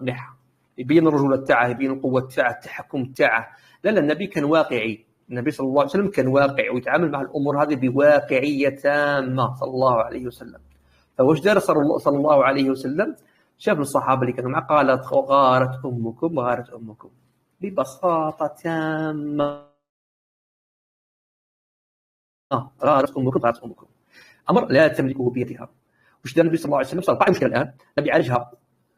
مليحه، يبين الرجوله تاعه، يبين القوه تاعه، التحكم تاعه. لا النبي كان واقعي، النبي صلى الله عليه وسلم كان واقعي ويتعامل مع الامور هذه بواقعيه تامه صلى الله عليه وسلم. فواش دار صلى الله عليه وسلم؟ شاف الصحابه اللي كانوا معه، قالت غارت امكم غارت امكم، ببساطه تامه، غارت امكم غارت امكم، امر لا تملكه بيدها. واش دار النبي صلى الله عليه وسلم؟ صار مشكله الان، النبي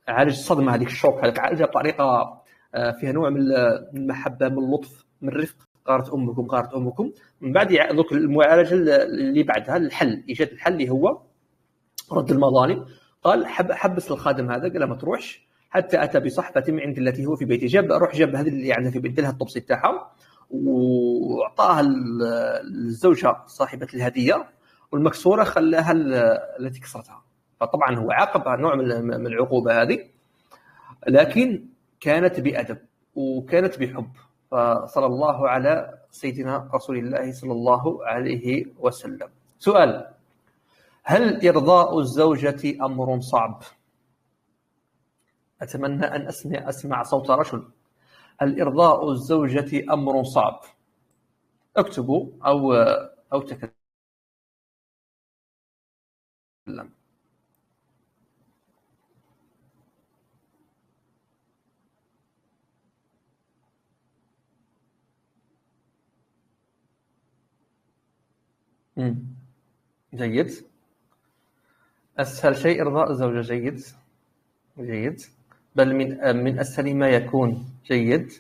عالج الصدمه هذيك، الشوك هذاك، عالجها بطريقه فيها نوع من المحبه، من اللطف، من الرفق. غارت امكم غارت امكم. من بعد ذوك المعالجه اللي بعدها، الحل، ايجاد الحل اللي هو رد المظالم. قال حبس الخادم هذا، قال ما تروحش حتى اتى بصحفه من عند التي هو في بيته. جاب هذه اللي عندها في بيت، لها الطبسي تاعها واعطاها الزوجه صاحبه الهديه، والمكسوره خلاها التي كسرتها. فطبعا هو عاقبها نوع من العقوبه هذه، لكن كانت بأدب وكانت بحب. فصلى الله على سيدنا رسول الله صلى الله عليه وسلم. سؤال: هل إرضاء الزوجة أمر صعب؟ أتمنى أن أسمع صوت رجل. هل إرضاء الزوجة أمر صعب؟ اكتبوا أو تكلم. جيد. أسهل شيء إرضاء الزوجة. جيد، بل من أسهل ما يكون. جيد.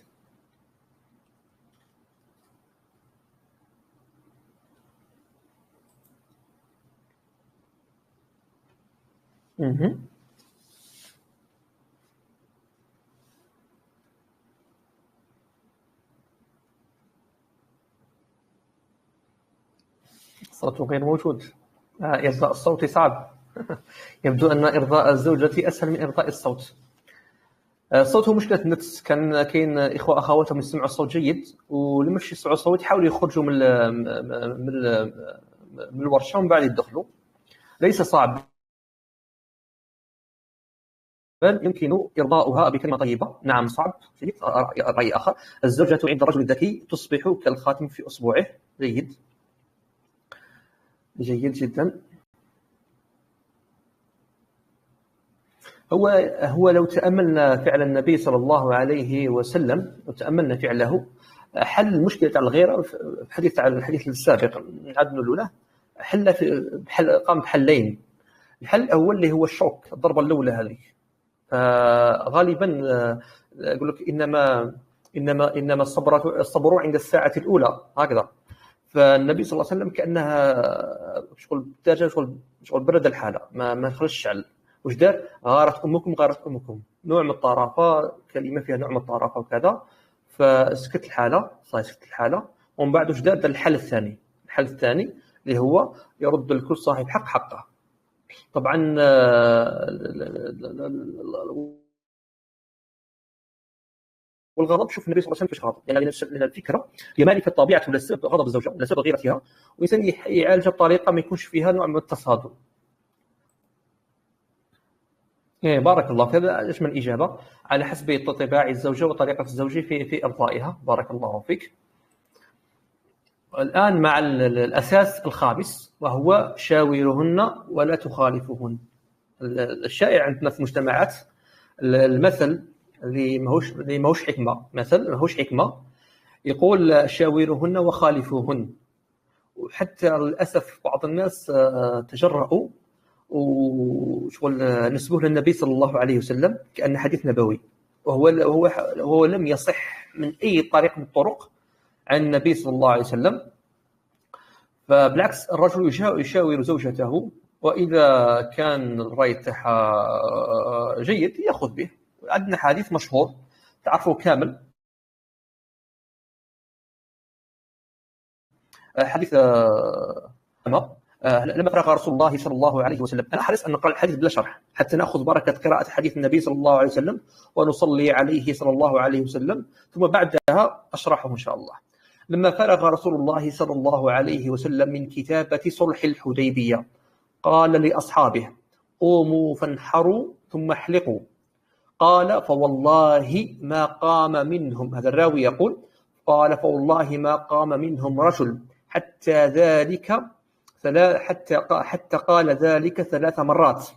الصوت غير موجود. إرضاء الصوت صعب. يبدو أن إرضاء الزوجة أسهل من إرضاء الصوت. الصوت هو مشكلة النت. كان كاين إخوة أخواتهم يسمعوا الصوت جيد، ولما مش يسمعوا الصوت يحاولوا يخرجوا من الورشة ومن بعد يدخلوا. ليس صعب، بل يمكن إرضاؤها بكلمة طيبة. نعم صعب. رأي آخر: الزوجة عند الرجل الذكي تصبح كالخاتم في أصبعه. جيد جدا. هو لو تأملنا فعل النبي صلى الله عليه وسلم، لو تأملنا فعله، حل مشكلة الغيرة في الحديث السابق نعاد نقوله، قام بحلين. الحل الأول اللي هو الشوك، الضربة الأولى هذه. غالبا يقول لك إنما الصبر عند الساعة الأولى، هكذا. فالنبي صلى الله عليه وسلم كأنها شغل برد الحالة، ما خلش الشعل. وش دار؟ غارت أمكم، نوع من الطرافة، كلمة فيها نوع من الطرافة وكذا. فسكت الحالة، ومن بعد وش دار؟ الحل الثاني اللي هو يرد لكل صاحب حق حقه. طبعا والغضب، شوف النبي صلى الله عليه وسلم فاش غضب، يعني الفكره هي معرفه طبيعه ولا سبب غضب الزوجه ولا سبب غيرتها، والانسان يعالجها بطريقه ما يكونش فيها نوع من التصادم. بارك الله. هذا يشمل الإجابة على حسب طباع الزوجة وطريقة الزوج في إرضائها. بارك الله فيك. الآن مع الأساس الخامس، وهو شاورهن ولا تخالفهن. الشائع عندنا في المجتمعات المثل اللي ماهوش حكمة، مثل ماهوش حكمة، يقول شاورهن وخالفوهن. وحتى للأسف بعض الناس تجرؤوا وشغل نسبوه للنبي صلى الله عليه وسلم كأن حديث نبوي، وهو لم يصح من أي طريق من الطرق عن النبي صلى الله عليه وسلم. فبالعكس الرجل يشاور زوجته، وإذا كان الرأي تاعها جيد يأخذ به. عندنا حديث مشهور تعرفه كامل، حديث لما فرغ رسول الله صلى الله عليه وسلم. أنا حريص أن نقرأ الحديث بلا شرح حتى نأخذ بركة قراءة حديث النبي صلى الله عليه وسلم ونصلي عليه صلى الله عليه وسلم، ثم بعدها أشرحه إن شاء الله. لما فرغ رسول الله صلى الله عليه وسلم من كتابة صلح الحديبية قال لأصحابه: قوموا فانحروا ثم احلقوا. قال: فوالله ما قام منهم، هذا الراوي يقول، قال: فوالله ما قام منهم رجل حتى قال ذلك 3 مرات.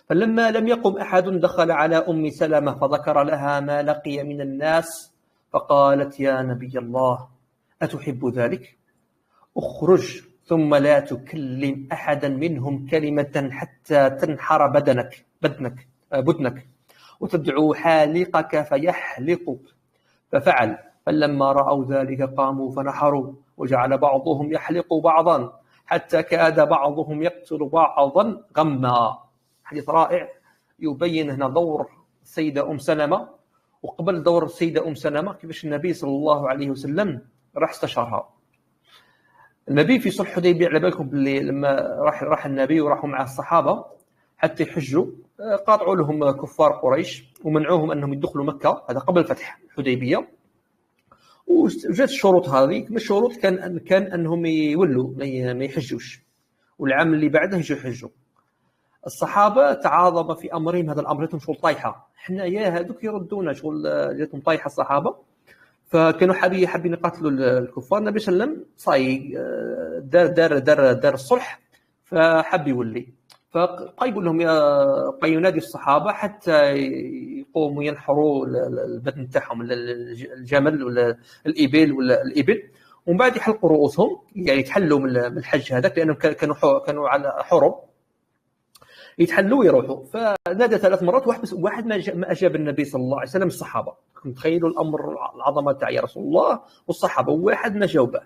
فلما لم يقم أحد دخل على أم سلمة فذكر لها ما لقي من الناس، فقالت: يا نبي الله أتحب ذلك؟ اخرج ثم لا تكلم أحدا منهم كلمة حتى تنحر بدنك وتدعو حالقك فيحلقك. ففعل. فلما رأوا ذلك قاموا فنحروا، وجعل بعضهم يحلق بعضا حتى كاد بعضهم يقتل بعضا غما. حديث رائع يبين هنا دور السيدة أم سلمة، وقبل دور السيدة أم سلمة كيفاش النبي صلى الله عليه وسلم راح استشارها. النبي في صلح الحديبية على بالكم باللي لما راح النبي وراحوا مع الصحابة حتى يحجوا، قاطعوا لهم كفار قريش ومنعوهم أنهم يدخلوا مكة، هذا قبل فتح الحديبية. وجات الشروط هذه، من الشروط كان أنهم يولوا ما يحجوش، والعام اللي بعده يجوا يحجوا. الصحابة تعاظم في أمرهم، هذا الأمر جاتهم شغل طايحة، حنا يا هذوك يردونا شغل، جاتهم طايحة الصحابة. فكانوا حابين يقاتلوا الكفار. النبي صلى الله عليه وسلم صاي دار الصلح، فحب يولي. فبقى يقول لهم بقى ينادي الصحابة حتى يقوموا ينحروا البدن تاعهم، الجمل ولا الإبل، ومن بعد يحلقوا رؤوسهم، يعني يتحلوا من الحج هذاك، لأنهم كانوا على حرب يتحلوا ويروحوا. فنادى 3 مرات، واحد ما أجاب النبي صلى الله عليه وسلم. الصحابة تخيلوا الأمر العظمة تاع يا رسول الله، والصحابة واحد ما جاوبه.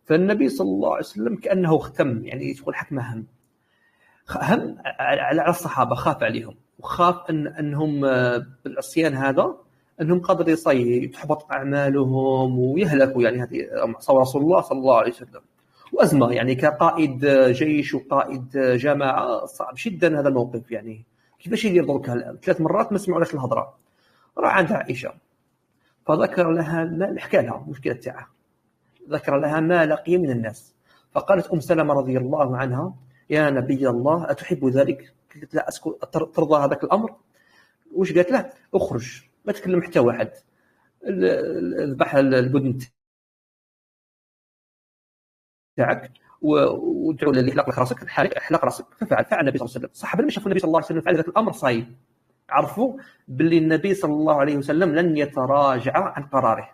فالنبي صلى الله عليه وسلم كأنه اختم، يعني تقول حكمه هم على الصحابة، خاف عليهم، وخاف أنهم بالعصيان هذا أنهم قادر تحبط أعمالهم ويهلكوا، يعني هذه صور رسول الله صلى الله عليه وسلم. وأزمة يعني كقائد جيش وقائد جماعة صعب جدا هذا الموقف، يعني كيفاش يدير درك 3 مرات ما سمعوناش الهضرة. راح عند عائشة فذكر لها حكى لها المشكلة تاعها، ذكر لها ما لقي من الناس. فقالت أم سلمة رضي الله عنها: يا نبي الله أتحب ذلك؟ قالت: لا أسكت، ترضى هذاك الأمر؟ وش قالت له؟ اخرج ما تكلم حتى واحد، اذبح البدن تاعك وادعو للي يحلق لك راسك، احلق راسك. ففعل النبي صلى الله عليه وسلم. الصحابه لما شافوا النبي صلى الله عليه وسلم فعل ذاك الامر صايب، عرفوا باللي النبي صلى الله عليه وسلم لن يتراجع عن قراره،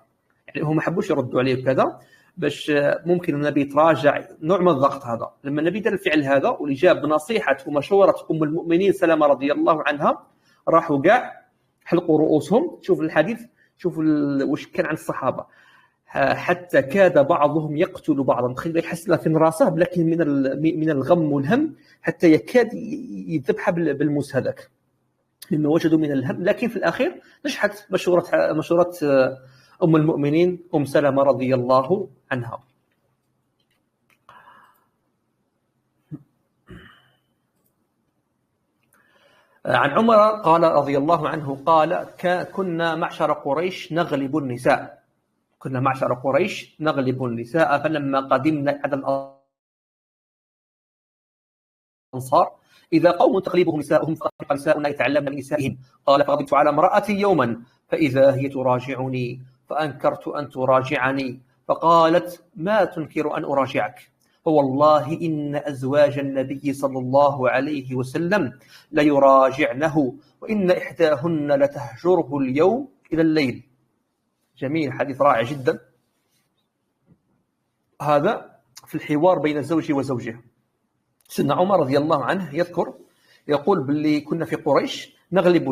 يعني هم ما حبوش يردوا عليه وكذا، باش ممكن النبي يتراجع، نوع من الضغط هذا. لما النبي دار الفعل هذا واللي جاب بنصيحه ومشوره ام المؤمنين سلمة رضي الله عنها، راحوا كاع حلقوا رؤوسهم. شوف الحديث، شوف واش كان عن الصحابه، حتى كاد بعضهم يقتل بعضا. تخيل يحس لكن راسه، لكن من الغم والهم حتى يكاد يذبح بالموس هذاك لما وجدوا من الهم. لكن في الاخير نجحت مشوره ام المؤمنين ام سلمة رضي الله عنها. عن عمر قال رضي الله عنه قال: كنا معشر قريش نغلب النساء، فلما قدمنا على الأنصار إذا قوم تغلبهم نساؤهم فأطلق نساؤنا يتعلمن من نسائهم. قال: فغضبت على امرأتي يوما فإذا هي تراجعني فأنكرت أن تراجعني، فقالت: ما تنكر أن أراجعك؟ فوالله إن أزواج النبي صلى الله عليه وسلم ليراجعنه، وإن إحداهن لتهجره اليوم إلى الليل. جميل، حديث رائع جدا. هذا في الحوار بين الزوج وزوجه. سيدنا عمر رضي الله عنه يذكر يقول باللي كنا في قريش نغلب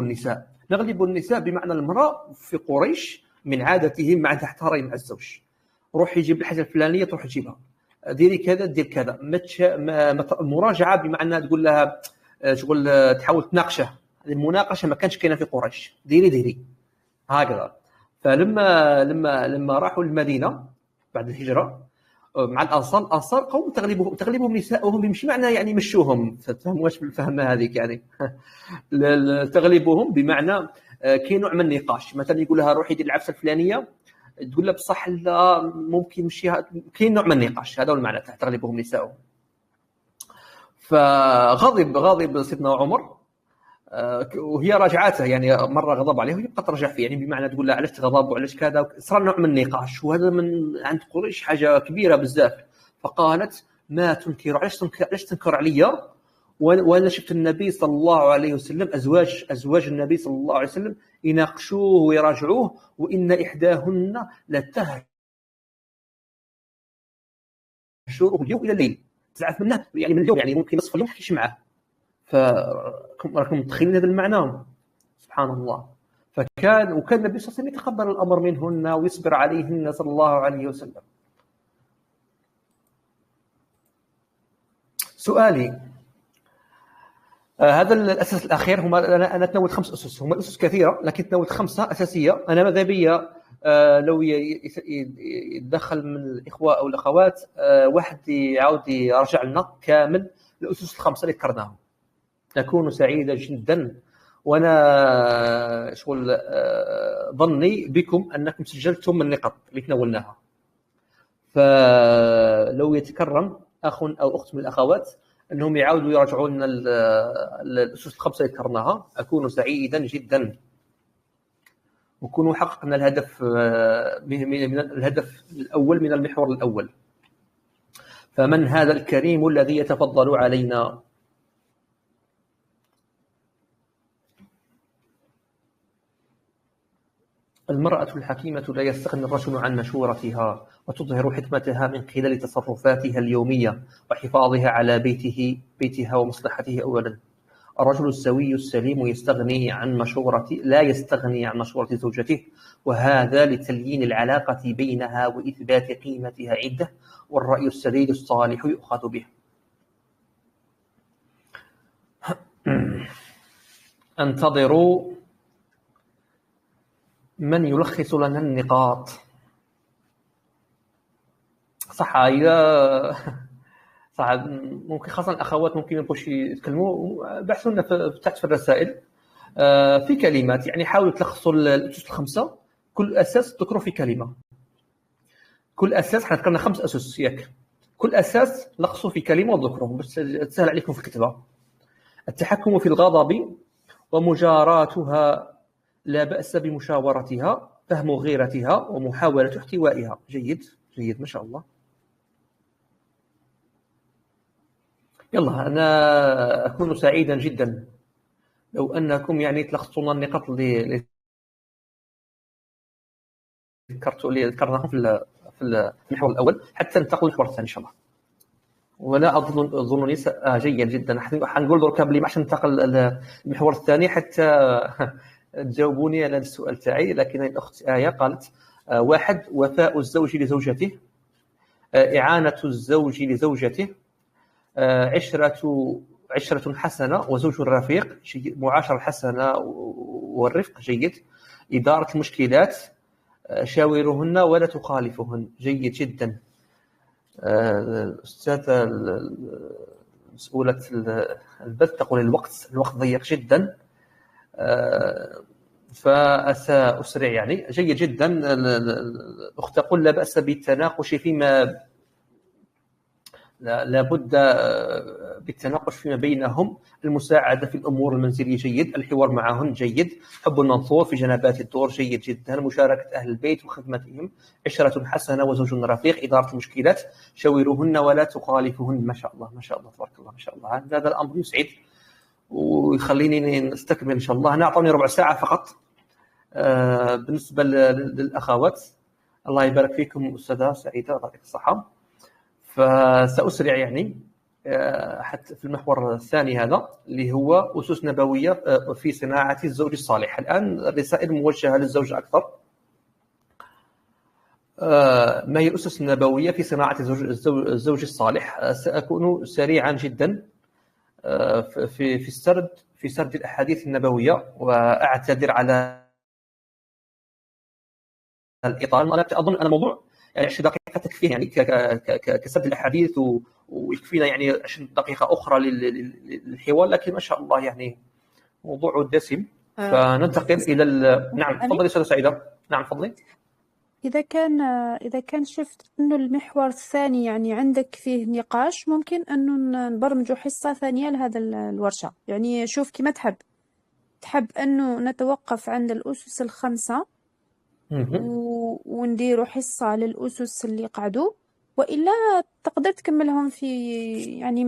النساء بمعنى المرأة في قريش من عادتهم مع تحتاري مع الزوج، روح يجيب الحاجة الفلانية تروح تجيبها، ديري كذا دير كذا، المراجعة بمعنى تقول لها شغل تحاول تناقشه. المناقشة ما كانش كاينة في قريش، ديري هكذا. فلما راحوا المدينة بعد الهجرة مع الأنصار قوم تغلبهم نساؤهم، مش معنى يعني مشوهم، تفهموا واش بالفهم هذيك يعني تغلبهم بمعنى كاين نوع من النقاش. مثلا يقول لها روحي دير العفسه الفلانيه، تقول له بصح لا ممكن مشيها، كاين نوع من النقاش، هذا هو المعنى تاع تغلبهم نساؤهم. فغضب سيدنا عمر وهي راجعته، يعني مره غضب عليه ويبقى ترجع فيه، يعني بمعنى تقول له علاش تغضب وعلاش كذا، صار نوع من النقاش، وهذا من عند قريش حاجه كبيره بزاف. فقالت ما تنكر، علاش تنكر عليا وانا شفت النبي صلى الله عليه وسلم ازواج النبي صلى الله عليه وسلم يناقشوه ويراجعوه، وان احداهن لتهجره اليوم الى الليل، تزعف منه يعني من اليوم، يعني ممكن نصف اليوم تحكيش معاه. فراكم متخيلين هذا المعنى؟ سبحان الله. وكان النبي صلى الله عليه وسلم يتقبل الامر منهن ويصبر عليهن صلى الله عليه وسلم. سؤالي هذا الاساس الاخير، انا تناولت 5 اسس، هما الاسس كثيره لكن تناولت 5 اساسيه. انا ماذا بيا لو يتدخل من الاخوه او الاخوات واحد يعاود يرجع لنا كامل الاسس ال5 اللي ذكرناهم، أكون سعيدا جدا. وأنا شغل ظني بكم أنكم سجلتم من النقط اللي تناولناها، فلو يتكرم أخ أو أخت من الأخوات أنهم يعاودوا يراجعوا لنا الأسس ال5 اللي ذكرناها، أكون سعيدا جدا. وكونوا حققنا الهدف الأول من المحور الأول. فمن هذا الكريم الذي يتفضل علينا؟ المرأة الحكيمة لا يستغني الرجل عن مشورتها، وتظهر حكمتها من خلال تصرفاتها اليومية وحفاظها على بيتها ومصلحته. أولا، الرجل السوي السليم لا يستغني عن مشورة زوجته، وهذا لتليين العلاقة بينها وإثبات قيمتها عدة، والرأي السديد الصالح يؤخذ به. انتظروا من يلخص لنا النقاط. صح، صح، ممكن خاصة الأخوات ممكن يبغوش يتكلموا، بحثوا لنا تحت في الرسائل في كلمات، يعني حاولوا تلخصوا الأسس ال5، كل أساس تذكروا في كلمة. كل أساس احنا ذكرنا 5 أسس ياك، كل أساس لخصوا في كلمة وذكروه باش تسهل عليكم في الكتابة. التحكم في الغضب ومجاراتها، لا بأس بمشاورتها، فهم غيرتها ومحاولة احتوائها. جيد ما شاء الله. يلا، أنا أكون سعيدا جدا لو أنكم يعني تلخصون النقاط اللي ذكرناهم في المحور الأول حتى ننتقل للمحور الثاني إن شاء الله. ولا أظنني جيد جدا. حنقول درك بلي ما حش ننتقل للمحور الثاني حتى تجاوبوني على السؤال تاعي. لكن الأخت آية قالت 1 وفاء الزوج لزوجته، إعانة الزوج لزوجته، عشرة حسنة وزوج رفيق، معاشرة حسنة والرفق جيد، إدارة المشكلات، شاورهن ولا تخالفهن. جيد جدا. الأستاذة مسؤولة البث تقول الوقت ضيق جدا، فسأسرع يعني. جيد جدا. الأخت تقول لا بأس بالتناقش فيما لابد بالتناقش فيما بينهم، المساعدة في الأمور المنزلية جيد، الحوار معهن جيد، حب المنصور في جنبات الدور جيد جدا، مشاركة أهل البيت وخدمتهم، عشرة حسنة وزوج رفيق، إدارة المشكلات، شاورهن ولا تخالفهن. ما شاء الله ما شاء الله تبارك الله ما شاء الله. هذا الأمر يسعد ويخليني نستكمل إن شاء الله. أنا أعطوني ربع ساعة فقط بالنسبة للأخوات، الله يبارك فيكم أستاذة سعيدة، يعطيك الصحة. فسأسرع يعني حتى في المحور الثاني هذا اللي هو أسس نبوية في صناعة الزوج الصالح. الآن الرسائل موجهة للزوج أكثر. ما هي الأسس النبوية في صناعة الزوج الصالح؟ سأكون سريعا جدا في سرد الأحاديث النبوية، وأعتذر على الإطالة. أنا أظن أن الموضوع يعني 20 دقيقة تكفي يعني كسرد الأحاديث، ويكفينا يعني 20 دقيقة أخرى للحوار، لكن ما شاء الله يعني موضوع دسم. فننتقل إلى نعم تفضلي أستاذة سعيدة. نعم تفضلي. إذا كان شفت إنه المحور الثاني يعني عندك فيه نقاش، ممكن إنه نبرمجوا حصة ثانية لهذا الورشة. يعني شوف كما تحب إنه نتوقف عند الأسس الخمسة ونديروا حصة للأسس اللي قعدوا، وإلا تقدر تكملهم في يعني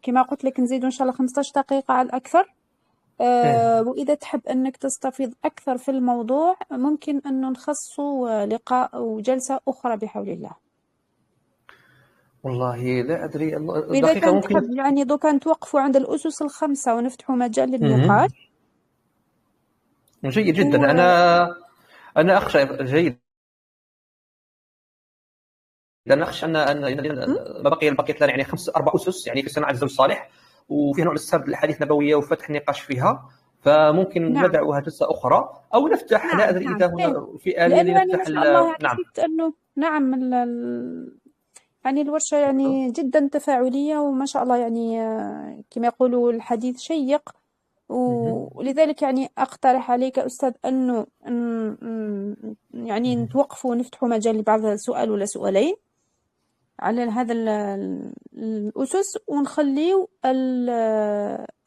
كما قلت لك نزيدوا إن شاء الله 15 دقيقة على الأكثر. وإذا تحب أنك تستفيض أكثر في الموضوع، ممكن أنه نخصصوا لقاء وجلسة أخرى بحول الله. والله لا أدري إذا كان ممكن تحب يعني دوكا نتوقفوا عند الأسس الخمسة ونفتحوا مجال للنقاش. جيد جدا. أنا أخشى جيد. لأن أخشى أن بقي لنا يعني 4 أسس يعني في صناعة الزوج الصالح، وفيها نوع من السرد الحديث النبوية وفتح النقاش فيها، فممكن ندعوها جلسة أخرى أو نفتح. لا أدري إذا هنا في آلية لنفتح. نعم أنه نعم يعني الورشة يعني جدا تفاعلية، وما شاء الله يعني كما يقولوا الحديث شيق، ولذلك يعني أقترح عليك أستاذ أنه يعني نتوقفوا ونفتحوا مجال لبعض سؤال ولا سؤالين على هذا الأسس، ونخليو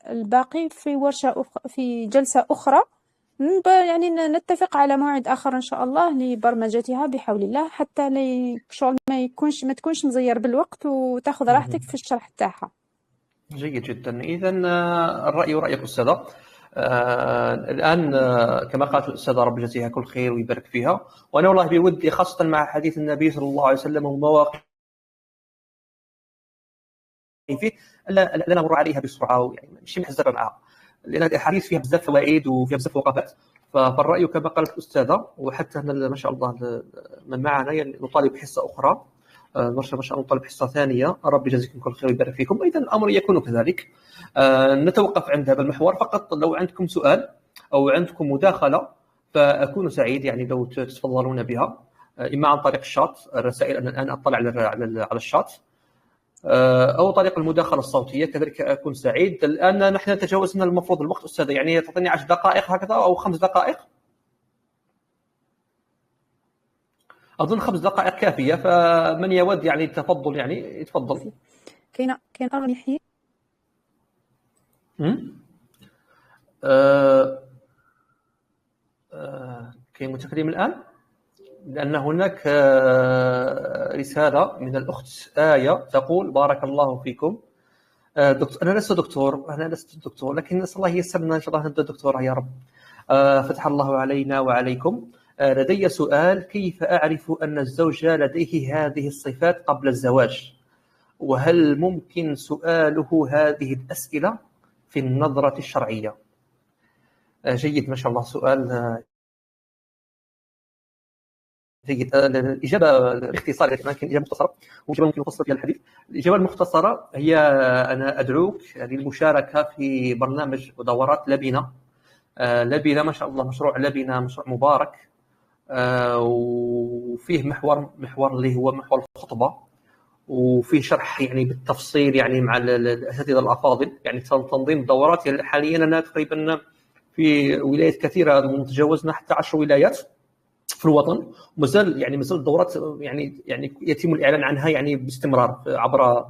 الباقي في ورشة في جلسة أخرى. يعني نتفق على موعد آخر إن شاء الله لبرمجتها بحول الله، حتى الشغل ما تكونش مزير بالوقت وتاخذ راحتك في الشرح تاعها. جيد جدا. إذا الرأي رأيك أستاذة. الآن كما قالت الأستاذة رب يجزيها كل خير ويبارك فيها، وأنا والله بودي خاصة مع حديث النبي صلى الله عليه وسلم ومواقف فيه لا نمر عليها بسرعة، يعني ماشي محزبة معها، لأن الحديث فيها بزاف فوائد وفيها بزاف وقفات. فالرأي كما قالت الأستاذة، وحتى ما شاء الله من معنا يعني نطالب حصة أخرى، ما شاء الله نطالب حصة ثانية. رب يجزيكم كل خير ويبارك فيكم. إذا الأمر يكون كذلك. نتوقف عند هذا المحور فقط. لو عندكم سؤال أو عندكم مداخلة فأكون سعيد يعني لو تتفضلون بها، إما عن طريق الشات الرسائل، أنا الآن أطلع على الشات، أو طريق المداخلة الصوتية كذلك أكون سعيد. الآن نحن تجاوزنا المفروض الوقت أستاذة، يعني تعطيني 10 دقائق هكذا أو 5 دقائق. أظن 5 دقائق كافية، فمن يود يعني التفضل يعني يتفضل. كاين أمر يحيي. كاين متكلم الآن؟ لأن هناك رسالة من الأخت آية تقول: بارك الله فيكم دكتور. أنا لست دكتور، لكن نسأل الله يسرنا إن شاء الله نبدأ دكتورة يا رب. فتح الله علينا وعليكم. لدي سؤال: كيف أعرف أن الزوج لديه هذه الصفات قبل الزواج؟ وهل ممكن سؤاله هذه الأسئلة في النظرة الشرعية؟ جيد، ما شاء الله، سؤال جيد. الإجابة باختصار، لكن إجابة مختصرة وإجابة ممكن نفصل فيها الحديث. الإجابة المختصرة هي: أنا أدعوك للمشاركة في برنامج ودورات لبنة. لبنة ما شاء الله، مشروع لبنة مشروع مبارك، وفيه محور اللي هو محور الخطبة، وفيه شرح يعني بالتفصيل يعني مع الأساتذة الأفاضل. يعني تنظيم الدورات يعني حاليا أنا تقريبا في ولايات كثيرة، تجاوزنا حتى 10 ولايات في الوطن، ومازال الدورات يعني يتم الإعلان عنها يعني باستمرار عبر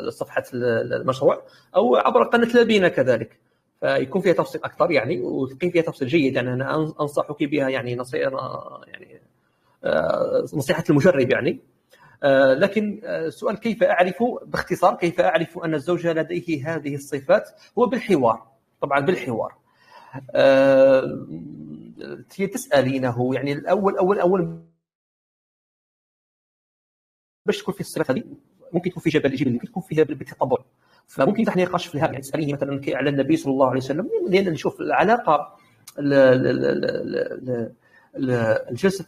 صفحة المشروع أو عبر قناة لبنة كذلك، فيكون فيها تفصيل أكثر يعني، وتلقين فيها تفصيل جيد. يعني أنا أنصحك بها يعني نصيحة المجرب يعني. لكن السؤال كيف أعرف، باختصار كيف أعرف أن الزوج لديه هذه الصفات؟ هو بالحوار، طبعا بالحوار. هي تسالينه يعني الاول باش تكون في الصفات هذه ممكن تكون في جبل ممكن تكون فيها بالتطبع، فممكن يفتح نقاش فيها يعني تساليه مثلا على النبي صلى الله عليه وسلم، لان نشوف العلاقه الجلسه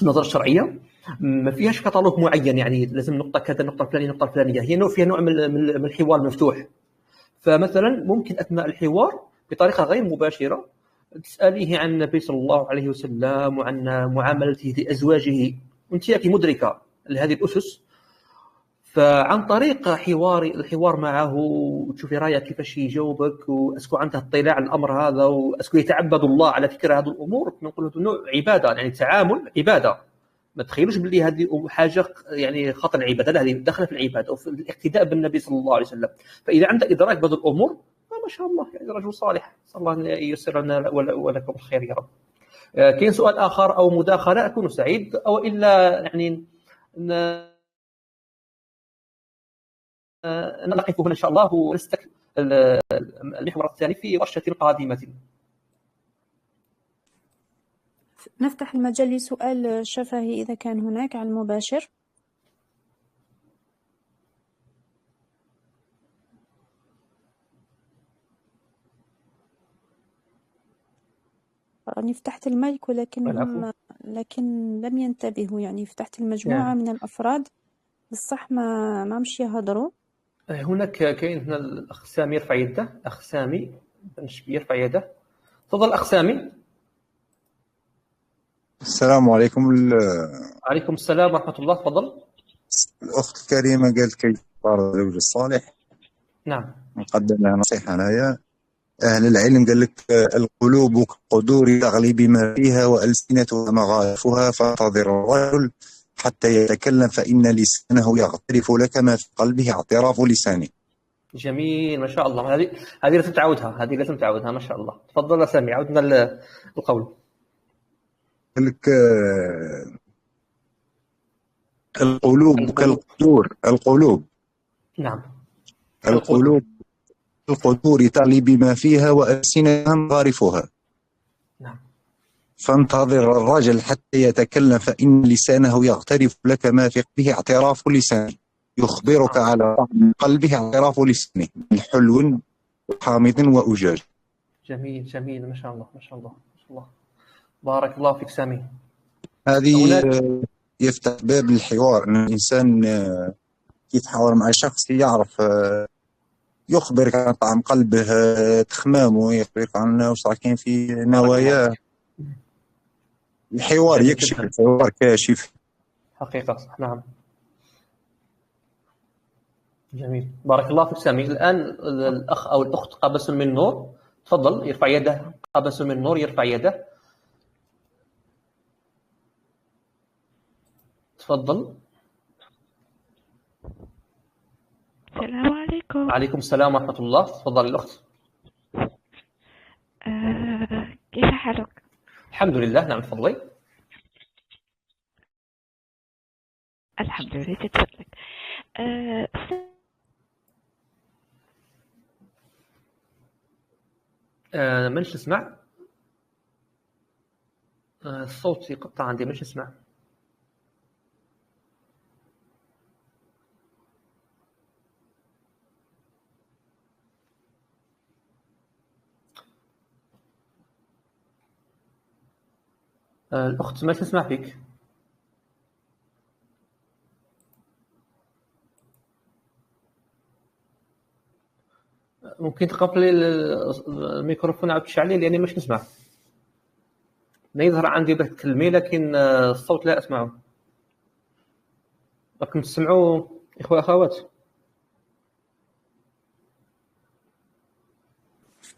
النظر الشرعيه ما فيهاش كتالوج معين يعني لازم نقطه كذا النقطه الفلانيه النقطه الفلانيه، هي فيها نوع من الحوار المفتوح. فمثلا ممكن اثناء الحوار بطريقه غير مباشره تساليه عن النبي صلى الله عليه وسلم وعن معاملته لازواجه وانت مدركه لهذه الاسس، فعن طريق الحوار معه وتشوفي رايه كيفاش يجاوبك واسكو عنده اطلاع على الامر هذا واسكو يتعبد الله على فكره هذه الامور، نقول هذا نوع عباده يعني تعامل عباده. ما تخيلوش باللي هذه حاجه يعني خطر العباده، لا هذه داخله في العباده وفي الاقتداء بالنبي صلى الله عليه وسلم. فاذا عندك ادراك بهذه الامور ما شاء الله يعني رجل صالح، صلى الله ان ييسر لنا ولكم الخير يا رب. كاين سؤال اخر او مداخله اكون سعيد، او الا يعني نقف هنا ان شاء الله ونستكمل المحور الثاني في ورشه قادمه. نفتح المجال لسؤال شفهي إذا كان هناك على المباشر. راني فتحت المايك ولكن لم ينتبهوا، يعني فتحت المجموعة من الأفراد بالصح ما مش يهضروا. هناك كاين هنا الأخ سامي يرفع يده، أخ سامي يرفع يده. تفضل أخ سامي. السلام عليكم. عليكم السلام ورحمة الله، تفضل. الأخت الكريمة قالت كيف يختار الزوج الصالح. نعم. نقدم لها نصيحة هنايا. أهل العلم قال لك القلوب كالقدور تغلي بما فيها وألسنتها مغارفها، فانتظر الرجل حتى يتكلم فإن لسانه يغترف لك ما في قلبه اعتراف لسانه. جميل ما شاء الله، هذه لازم تعودها ما شاء الله. تفضل يا سامي، عودنا القول. قال لك القلوب كالقدور. القلوب نعم. القلوب القدور تغلي بما فيها وألسنتها مغارفها. نعم. فانتظر الرجل حتى يتكلم فإن لسانه يغترف لك ما في قلبه اعتراف لسانه، يخبرك على طعم قلبه اعتراف لسانه من حلو وحامض وأجاج. جميل ما شاء الله ما شاء الله ما شاء الله، بارك الله فيك سامي. هذه يفتح باب الحوار، أن الإنسان يتحاور مع شخص يعرف يخبرك عن طعم قلبه، تخمامه، يخبرك عن واش راكين في نواياه. الحوار يكشف، الحوار كاشف حقيقة صح. نعم جميل بارك الله فيك سامي. الآن الأخ أو الأخت قابس من نور، تفضل يرفع يده. قابس من نور يرفع يده، تفضل. السلام عليكم. عليكم السلام ورحمة الله، تفضل الأخت. كيف حالك؟ الحمد لله. نعم تفضلي. الحمد لله تفضلك. منش نسمع، الصوت يقطع عندي، منش نسمع. الأخت ما تسمع فيك. ممكن تقفلي الميكروفون عاود تشعليه لأني مش نسمع. لا يظهر عندي به تكلمي لكن الصوت لا أسمعه. راكم تسمعوا إخوة أخوات؟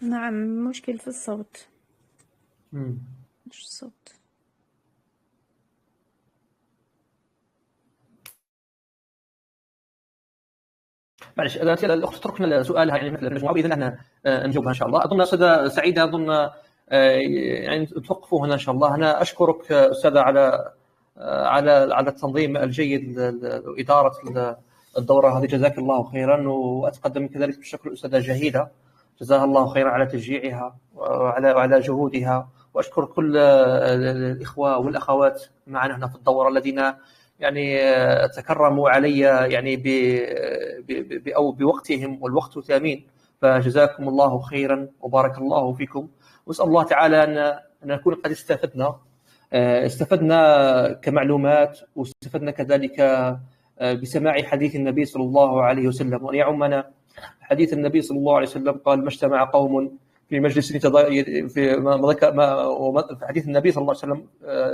نعم مشكل في الصوت. مش الصوت. معلش الأخت تركنا سؤالها يعني مثل المجموعة بإذن الله نجاوبها إن شاء الله. أظن أستاذة سعيدة أظن يعني توقفوا هنا إن شاء الله. أنا أشكرك أستاذة على التنظيم الجيد وإدارة الدورة هذه، جزاك الله خيرا. وأتقدم كذلك بالشكر الأستاذة جهيدة جزاها الله خيرا على تشجيعها وعلى جهودها. وأشكر كل الإخوة والأخوات معنا هنا في الدورة الذين يعني تكرموا علي يعني أو بوقتهم، والوقت ثمين، فجزاكم الله خيرا وبارك الله فيكم. وأسأل الله تعالى أن نكون قد استفدنا كمعلومات، واستفدنا كذلك بسماع حديث النبي صلى الله عليه وسلم، وأن يعمنا حديث النبي صلى الله عليه وسلم قال: ما اجتمع قوم في مجلس في حديث النبي صلى الله عليه وسلم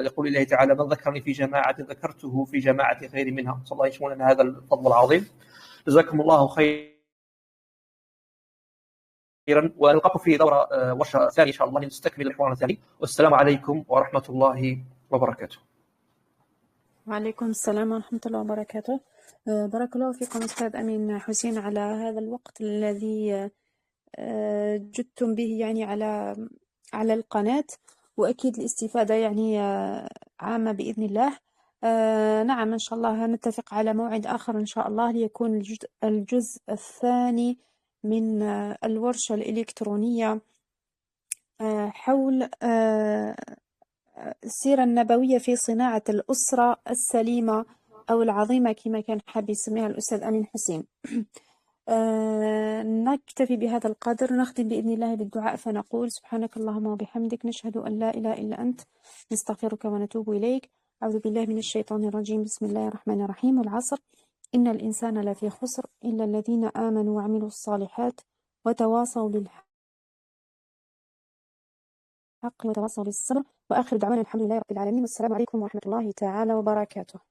يقول الله تعالى: من ذكرني في جماعة ذكرته في جماعة خير منها. صلى الله يشملنا هذا الفضل العظيم. جزاكم الله خيرا، ونلقاكم في دورة ورشة ثانية إن شاء الله نستكمل الحوار الثاني. والسلام عليكم ورحمة الله وبركاته. وعليكم السلام ورحمة الله وبركاته. بارك الله فيكم أستاذ أمين حسين على هذا الوقت الذي جدتم به يعني على القناة، وأكيد الاستفادة يعني عامة بإذن الله. نعم إن شاء الله نتفق على موعد آخر إن شاء الله ليكون الجزء الثاني من الورشة الإلكترونية حول السيرة النبوية في صناعة الأسرة السليمة أو العظيمة كما كان حاب يسميها الأستاذ أمين حسين. نكتفي بهذا القدر، نختم بإذن الله بالدعاء، فنقول: سبحانك اللهم وبحمدك، نشهد أن لا إله إلا أنت، نستغفرك ونتوب إليك. أعوذ بالله من الشيطان الرجيم، بسم الله الرحمن الرحيم. والعصر إن الإنسان لفي خسر إلا الذين آمنوا وعملوا الصالحات وتواصوا بالحق وتواصوا بالصبر. وآخر دعوانا الحمد لله رب العالمين، والسلام عليكم ورحمة الله تعالى وبركاته.